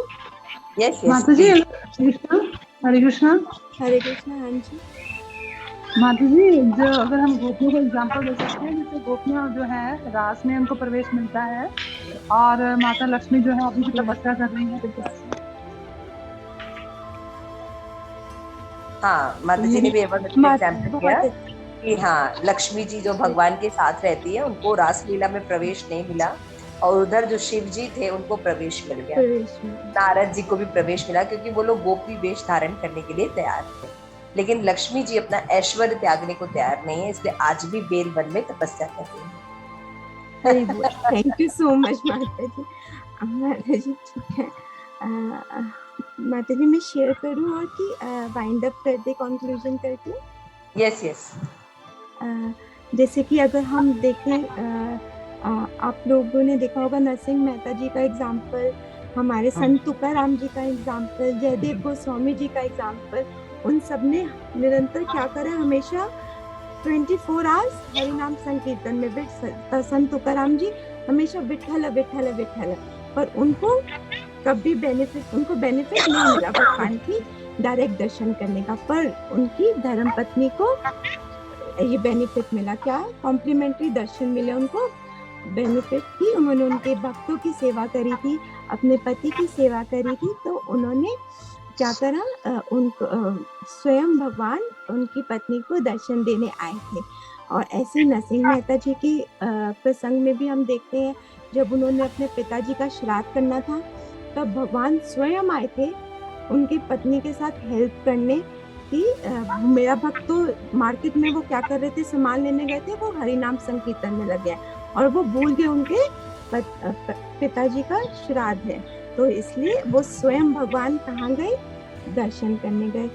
यस माता जी, हरे कृष्णा। हरे कृष्णा। हाँ जी माता जी, जो अगर हम गोपियों का एग्जांपल दे सकते हैं, जैसे गोपियां जो है रास में उनको प्रवेश मिलता है और माता लक्ष्मी जो है अभी भी तपस्या कर रही है। हाँ, माता जी ने भी एग्जाम्पल किया कि हाँ, लक्ष्मी जी जो भगवान के साथ रहती है उनको रासलीला में प्रवेश नहीं मिला, और उधर जो शिव जी थे उनको प्रवेश मिल गया। नारद जी को भी प्रवेश मिला क्योंकि वो लोग गोपी वेश धारण करने के लिए तैयार थे, लेकिन लक्ष्मी जी अपना ऐश्वर्य त्यागने को तैयार नहीं है, इसलिए आज भी बेल वन में तपस्या कर रही है। थैंक यू सो मच माता जी। माता जी ठीक है, माता जी मैं शेयर करूं और कि वाइंड अप कर दे, कंक्लूजन करके? Yes yes. जैसे कि अगर हम देखें, आप लोगों ने देखा होगा नरसिंह मेहता जी का एग्जाम्पल, हमारे संत तुकाराम जी का एग्जाम्पल, जयदेव गोस्वामी जी का एग्जाम्पल, उन सब ने निरंतर क्या करा, हमेशा 24 आवर्स हरि नाम संकीर्तन में। संत तुकाराम जी हमेशा विठल विठल विठल, पर उनको कभी उनको बेनिफिट नहीं मिला भगवान की डायरेक्ट दर्शन करने का, पर उनकी धर्मपत्नी को ये बेनिफिट मिला। क्या? कॉम्प्लीमेंट्री दर्शन मिले उनको, बेनिफिट की। उन्होंने उनके भक्तों की सेवा करी थी, अपने पति की सेवा करी थी, तो उन्होंने क्या करा, उनको स्वयं भगवान उनकी पत्नी को दर्शन देने आए थे। और ऐसे ही नरसिंह मेहता जी के प्रसंग में भी हम देखते हैं, जब उन्होंने अपने पिताजी का श्राद्ध करना था तब भगवान स्वयं आए थे उनकी पत्नी के साथ हेल्प करने की। मेरा भक्त तो मार्केट में वो क्या कर रहे थे, सामान लेने गए थे, वो हरि नाम संकीर्तन में लग गए और वो भूल गए उनके पिताजी का श्राद्ध है, तो इसलिए वो स्वयं भगवान कहाँ गए, दर्शन करने गए।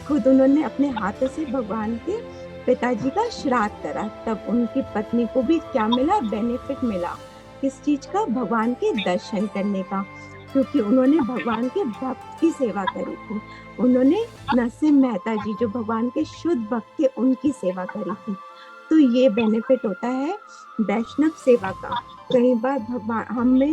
खुद उन्होंने अपने हाथों से भगवान के पिताजी का श्राद्ध करा, तब उनकी पत्नी को भी क्या मिला, बेनिफिट मिला। किस चीज का? भगवान के दर्शन करने का, क्योंकि उन्होंने भगवान के भक्त की सेवा करी थी। उन्होंने नरसिंह मेहता जी जो भगवान के शुद्ध भक्त थे उनकी सेवा करी थी। तो ये बेनिफिट होता है वैष्णव सेवा का। कई बार भगवान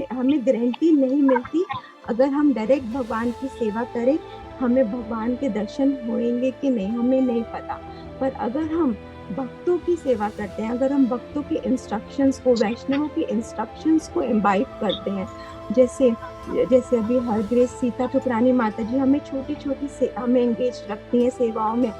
हमें गारंटी नहीं मिलती, अगर हम डायरेक्ट भगवान की सेवा करें हमें भगवान के दर्शन होंगे कि नहीं, हमें नहीं पता। पर अगर हम भक्तों की सेवा करते हैं, अगर हम भक्तों के इंस्ट्रक्शंस को, वैष्णवों के इंस्ट्रक्शंस को इम्बाइब करते हैं, जैसे अभी हर ग्रेस सीता ठुकरानी माता जी हमें छोटी छोटी से हमें एंगेज रखती हैं सेवाओं में,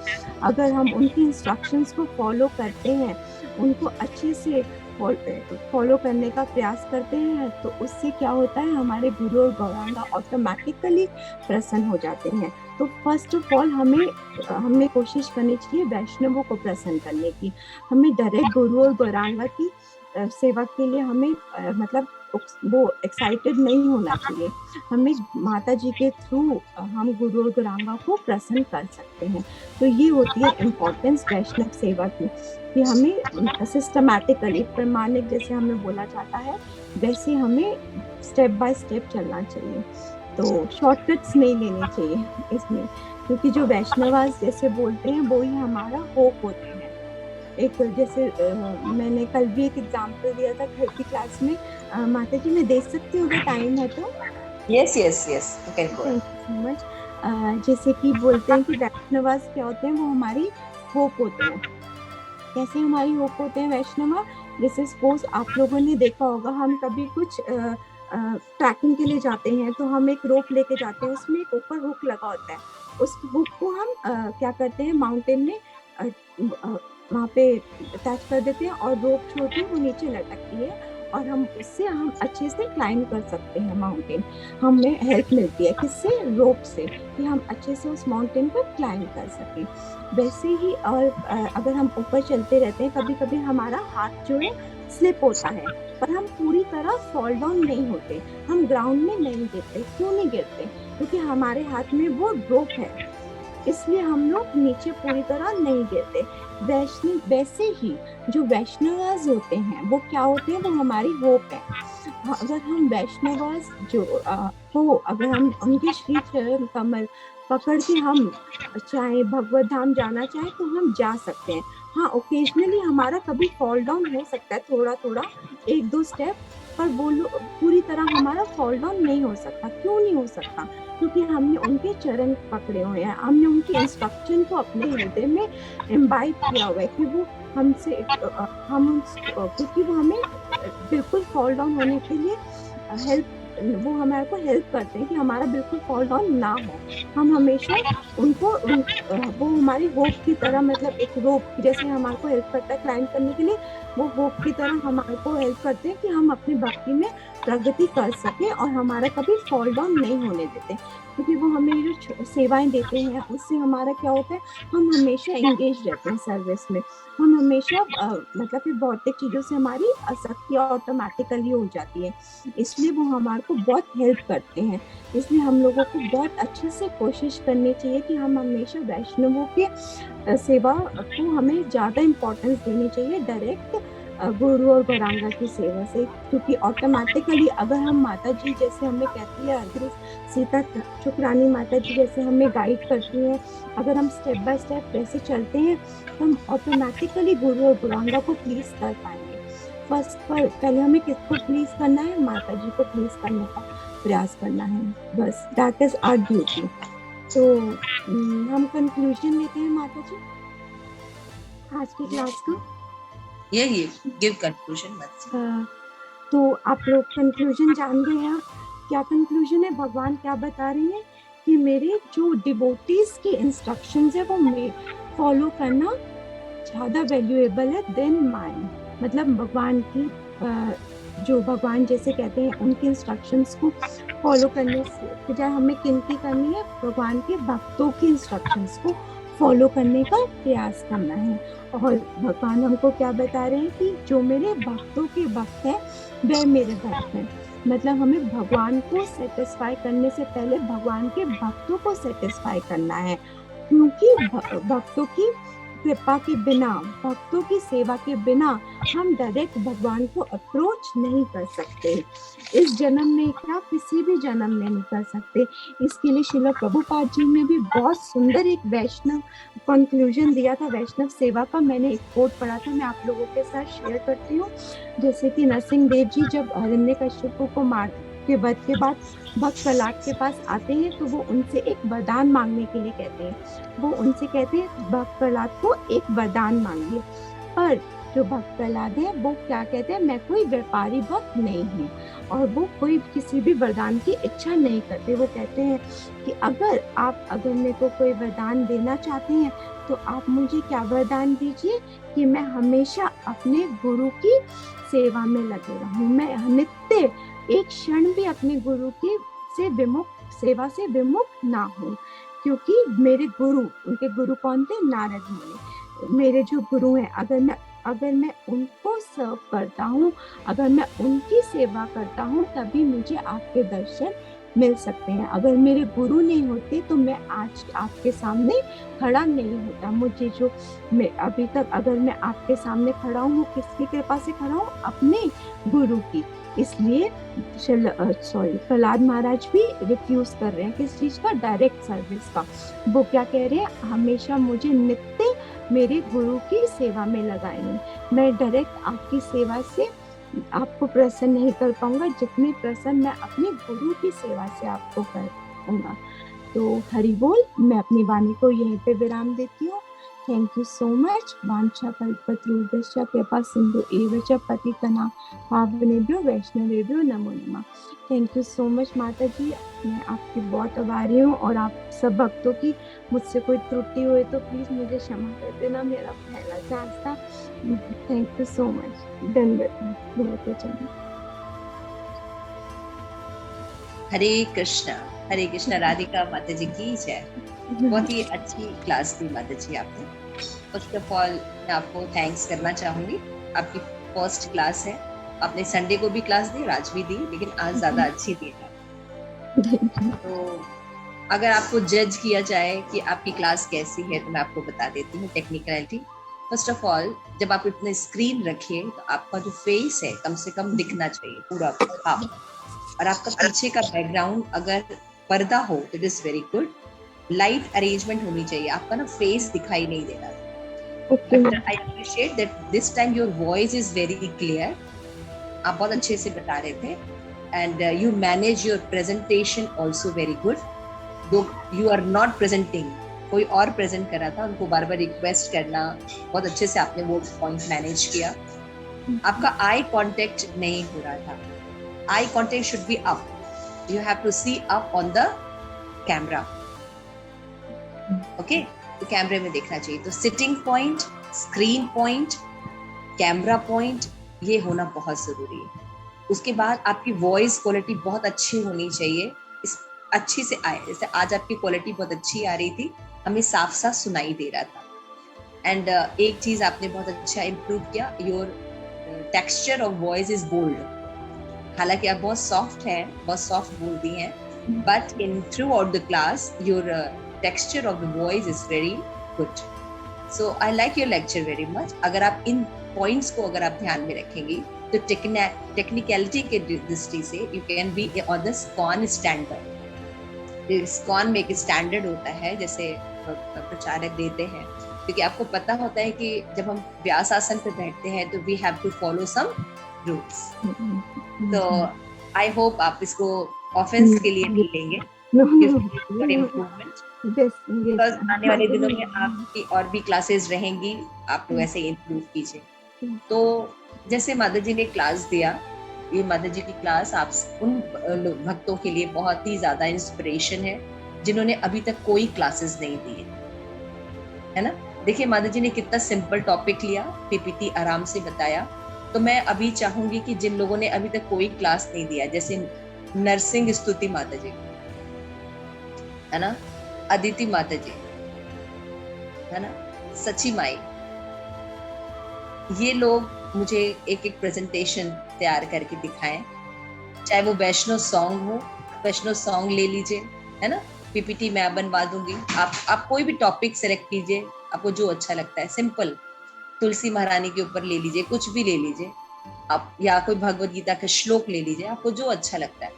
अगर हम उनकी इंस्ट्रक्शंस को फॉलो करते हैं, उनको अच्छे से फॉलो करने का प्रयास करते हैं, तो उससे क्या होता है, हमारे गुरु और गौरांगा ऑटोमेटिकली प्रसन्न हो जाते हैं। तो फर्स्ट ऑफ ऑल हमें कोशिश करनी चाहिए वैष्णवों को प्रसन्न करने की। हमें डायरेक्ट गुरु और गौरांगा की सेवा के लिए हमें मतलब वो एक्साइटेड नहीं होना चाहिए। हमें माता जी के थ्रू हम गुरु और गौरांगा को प्रसन्न कर सकते हैं। तो ये होती है इम्पोर्टेंस वैष्णव सेवा की, कि हमें सिस्टमैटिकली, प्रमाणिक जैसे हमें बोला जाता है वैसे हमें स्टेप बाय स्टेप चलना चाहिए। तो शॉर्टकट्स नहीं लेने चाहिए इसमें, क्योंकि जो वैष्णवास जैसे बोलते हैं वो ही हमारा होप होते हैं। एक जैसे मैंने कल भी एक एग्जांपल दिया था घर की क्लास में, माता जी मैं दे सकती हूँ, टाइम है तो? Yes yes yes, thank you so much. जैसे कि बोलते हैं कि वैष्णवास क्या होते हैं, वो हमारी होप होते हैं। कैसे हमारी होप होते हैं वैष्णवा? जैसे सपोज आप लोगों ने देखा होगा, हम कभी कुछ ट्रैकिंग के लिए जाते हैं तो हम एक रोप लेके जाते हैं, उसमें एक ऊपर हुक लगा होता है, उस हुक को हम क्या करते हैं, माउंटेन में वहाँ पे अटैच कर देते हैं और रोप छोटी वो नीचे लटकती है, और हम उससे हम अच्छे से क्लाइंब कर सकते हैं माउंटेन। हमें हेल्प मिलती है किससे? रोप से, कि हम अच्छे से उस माउंटेन पर क्लाइंब कर सकें। वैसे ही और अगर हम ऊपर चलते रहते हैं, कभी कभी हमारा हाथ जो है स्लिप होता है, पर हम पूरी तरह फॉल डाउन नहीं होते, हम ग्राउंड में नहीं गिरते। क्यों नहीं गिरते? क्योंकि हमारे हाथ में वो रोप है, इसलिए हम लोग नीचे पूरी तरह नहीं गिरते। वैसे ही जो वैष्णवास होते हैं वो क्या होते हैं? वो हमारी होप है। अगर हम वैष्णवास को अगर हम उनके श्री चरण कमल पकड़ के हम चाहे भगवत धाम जाना चाहे तो हम जा सकते हैं। हाँ, ओकेजनली हमारा कभी फॉल डाउन हो सकता है, थोड़ा थोड़ा 1-2 स्टेप, पर वो पूरी तरह हमारा फॉल डाउन नहीं हो सकता। क्यों नहीं हो सकता? क्योंकि हमने उनके चरण पकड़े हुए हैं, हमने उनकी इंस्ट्रक्शन को अपने हृदय में इम्बाइब किया हुआ है कि वो हमसे क्योंकि वो हमें बिल्कुल फॉल डाउन होने के लिए वो हमारे को हेल्प करते हैं कि हमारा बिल्कुल फॉल डाउन ना हो। हम हमेशा उनको वो हमारी होप की तरह, मतलब एक रोप जैसे हमारे को हेल्प करता है क्लाइंब करने के लिए, वो होप की तरह हमारे को हेल्प करते हैं कि हम अपनी भक्ति में प्रगति कर सके और हमारा कभी फॉल डाउन नहीं होने देते। क्योंकि वो हमें जो सेवाएं देते हैं उससे हमारा क्या होता है, हम हमेशा एंगेज रहते हैं सर्विस में। हम हमेशा मतलब कि भौतिक चीजों से हमारी आसक्ति ऑटोमेटिकली हो जाती है, इसलिए वो हमारे को बहुत हेल्प करते हैं। इसलिए हम लोगों को बहुत अच्छे से कोशिश करनी चाहिए कि हम हमेशा वैष्णवों के सेवा को हमें ज़्यादा इम्पोर्टेंस देनी चाहिए डायरेक्ट गुरु और गौरांगा की सेवा से। क्योंकि ऑटोमेटिकली अगर हम माता जी जैसे हमें कहती है अग्र सीता शुक्रानी माता जी जैसे हमें गाइड करती हैं, अगर हम स्टेप बाय स्टेप वैसे चलते हैं तो हम ऑटोमेटिकली गुरु और गौरांगा को प्लीज कर पाएंगे। पहले हमें किसको प्लीज करना है? माता जी को प्लीज करने का प्रयास करना है, बस दैट इज आवर ड्यूटी। तो हम कंक्लूजन लेते हैं माता जी आज की क्लास का। यही गिव कंक्लूजन। तो आप लोग कंक्लूजन जान गए हैं। क्या कंक्लूजन है? भगवान क्या बता रहे हैं कि मेरे जो डिवोटीज की इंस्ट्रक्शंस है वो मैं फॉलो करना ज़्यादा वैल्यूएबल है देन माइन। मतलब भगवान की जो भगवान जैसे कहते हैं उनके इंस्ट्रक्शंस को फॉलो करने से बजाय हमें किनकी करनी है? भगवान के भक्तों की इंस्ट्रक्शंस को फॉलो करने का प्रयास करना है। और भगवान हमको क्या बता रहे हैं कि जो मेरे भक्तों के भक्त हैं वह मेरे भक्त हैं। मतलब हमें भगवान को सेटिस्फाई करने से पहले भगवान के भक्तों को सेटिस्फाई करना है, क्योंकि भक्तों की कृपा के बिना, भक्तों की सेवा के बिना हम डायरेक्ट भगवान को अप्रोच नहीं कर सकते। इस जन्म में क्या किसी भी जन्म में नहीं कर सकते। इसके लिए श्रील प्रभुपाद जी ने भी बहुत सुंदर एक वैष्णव कंक्लूजन दिया था वैष्णव सेवा का। मैंने एक कोट पढ़ा था, मैं आप लोगों के साथ शेयर करती हूँ। जैसे कि नरसिंह देव जी जब हिरण्यकश्यप को मार के वध के बाद भक्त प्रहलाद के पास आते हैं तो वो उनसे एक वरदान मांगने के लिए कहते हैं। वो उनसे कहते हैं भक्त प्रहलाद को एक वरदान मांगिए। पर जो भक्त प्रहलाद है वो क्या कहते हैं? मैं कोई व्यापारी भक्त नहीं हूँ, और वो कोई किसी भी वरदान की इच्छा नहीं करते। वो कहते हैं कि अगर मेरे को कोई वरदान देना चाहते हैं तो आप मुझे क्या वरदान दीजिए कि मैं हमेशा अपने गुरु की सेवा में लगे रहूं, मैं नित्य एक क्षण भी अपने गुरु की सेवा से विमुख ना हो। क्योंकि मेरे गुरु, उनके गुरु कौन थे? नारद मुनि। मेरे जो गुरु हैं, अगर मैं उनको सर्व करता हूँ, अगर मैं उनकी सेवा करता हूँ, तभी मुझे आपके दर्शन मिल सकते हैं। अगर मेरे गुरु नहीं होते तो मैं आज आपके सामने खड़ा नहीं होता। मुझे जो मैं अभी तक अगर मैं आपके सामने खड़ा हूँ, किसकी कृपा से खड़ा हूँ? अपने गुरु की। इसलिए प्रहलाद महाराज भी रिफ्यूज कर रहे हैं किस चीज का? डायरेक्ट सर्विस का। वो क्या कह रहे हैं? हमेशा मुझे नित्य मेरे गुरु की सेवा में लगाएंगे। मैं डायरेक्ट आपकी सेवा से आपको प्रसन्न नहीं कर पाऊंगा जितने प्रसन्न मैं अपने गुरु की सेवा से आपको कर पाऊंगा। तो हरि बोल। मैं अपनी वाणी को यहीं पे विराम देती हूँ। Thank you so much. वांछा कल्पतरुभ्यश्च कृपा सिंधु एव च पतितनां पावनेभ्यो वैष्णवेभ्यो नमो नमः। थैंक यू सो मच माता जी, मैं आपकी बहुत आभारी हूँ। और आप सब भक्तों की मुझसे कोई त्रुटि हुई तो प्लीज मुझे क्षमा कर देना, मेरा पहला चांस था। Thank you so much. दंडवत। हरे कृष्णा राधिका माता जी की जय। बहुत ही अच्छी क्लास दी माता जी आपने। फर्स्ट ऑफ ऑल मैं आपको थैंक्स करना चाहूंगी आपकी फर्स्ट क्लास है। आपने संडे को भी क्लास दी, आज भी दी, लेकिन आज ज्यादा अच्छी दी है। तो अगर आपको जज किया जाए कि आपकी क्लास कैसी है, तो मैं आपको बता देती हूँ टेक्निकलिटी। फर्स्ट ऑफ ऑल, जब आप इतने स्क्रीन रखिए तो आपका जो फेस है कम से कम दिखना चाहिए पूरा हाफ, और आपका पीछे का बैकग्राउंड अगर पर्दा हो तो it is very good. Light arrangement होनी चाहिए, आपका ना फेस दिखाई नहीं देना। I appreciate that this time your voice is very clear, आप बहुत अच्छे से बता रहे थे, and you manage your presentation also very good. दो यू आर नॉट प्रेजेंटिंग, कोई और प्रेजेंट कर रहा था, उनको बार बार रिक्वेस्ट करना, बहुत अच्छे से आपने वो पॉइंट मैनेज किया। आपका आई कांटेक्ट नहीं हो रहा था, eye contact should be up, you have to see up on the camera, okay, तो कैमरे में देखना चाहिए। तो sitting point, screen point, camera point, ये होना बहुत जरूरी है। उसके बाद आपकी वॉइस क्वालिटी बहुत अच्छी होनी चाहिए, इस अच्छी से आए, जैसे आज आपकी क्वालिटी बहुत अच्छी आ रही थी, हमें साफ साफ सुनाई दे रहा था। एंड एक चीज आपने बहुत अच्छा इम्प्रूव किया, your texture of voice is bold. हालांकि आप बहुत सॉफ्ट हैं, बहुत सॉफ्ट बोलती हैं, but in throughout the class your texture of the voice is very good. So I like your lecture very much. अगर आप इन पॉइंट्स को अगर आप ध्यान में रखेंगी तो टेक्निकलिटी के दृष्टि से you can be on the scan standard. Scan में एक स्टैंडर्ड होता है, जैसे प्रचारक देते हैं, क्योंकि आपको पता होता है कि जब हम व्यास आसन पे बैठते हैं तो we have to follow some rules. तो आई होप आप इसको ऑफेंस के लिए नहीं लेंगे, फॉर इम्प्रूवमेंट, बिकॉज आने वाले दिनों में आपकी और भी क्लासेस रहेंगी, आप लोग ऐसे इम्प्रूव कीजिए। तो जैसे माता जी ने क्लास दिया, ये माता जी की क्लास आप उन भक्तों के लिए बहुत ही ज्यादा इंस्पिरेशन है जिन्होंने अभी तक कोई क्लासेस नहीं दी है ना। देखिए माता जी ने कितना सिंपल टॉपिक लिया, पीपीटी आराम से बताया। तो मैं अभी चाहूंगी कि जिन लोगों ने अभी तक कोई क्लास नहीं दिया, जैसे नरसिंह स्तुति माता जी है ना, अदिति माता जी है ना, सची माई, ये लोग मुझे एक एक प्रेजेंटेशन तैयार करके दिखाएं। चाहे वो वैष्णव सॉन्ग हो, वैष्णव सॉन्ग ले लीजिए, है ना, पीपीटी मैं बनवा दूंगी। आप कोई भी टॉपिक सेलेक्ट कीजिए, आपको जो अच्छा लगता है, सिंपल तुलसी महारानी के ऊपर ले लीजिए, कुछ भी ले लीजिए आप, या कोई भगवत गीता का श्लोक ले लीजिए, आपको जो अच्छा लगता है।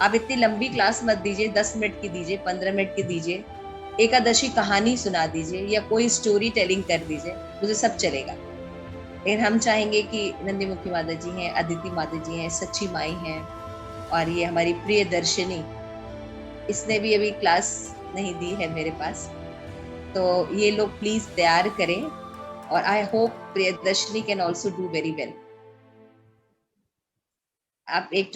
आप इतनी लंबी क्लास मत दीजिए, 10 मिनट की दीजिए, 15 मिनट की दीजिए, एकादशी कहानी सुना दीजिए या कोई स्टोरी टेलिंग कर दीजिए, मुझे सब चलेगा। लेकिन हम चाहेंगे कि नंदी मुखी माता जी हैं, अदिति माता जी हैं, सच्ची माई हैं, और ये हमारी प्रिय दर्शनी, इसने भी अभी क्लास नहीं दी है मेरे पास, तो ये लोग प्लीज तैयार करें। और आई होप प्रिय दर्शनी can also do very well. आप एक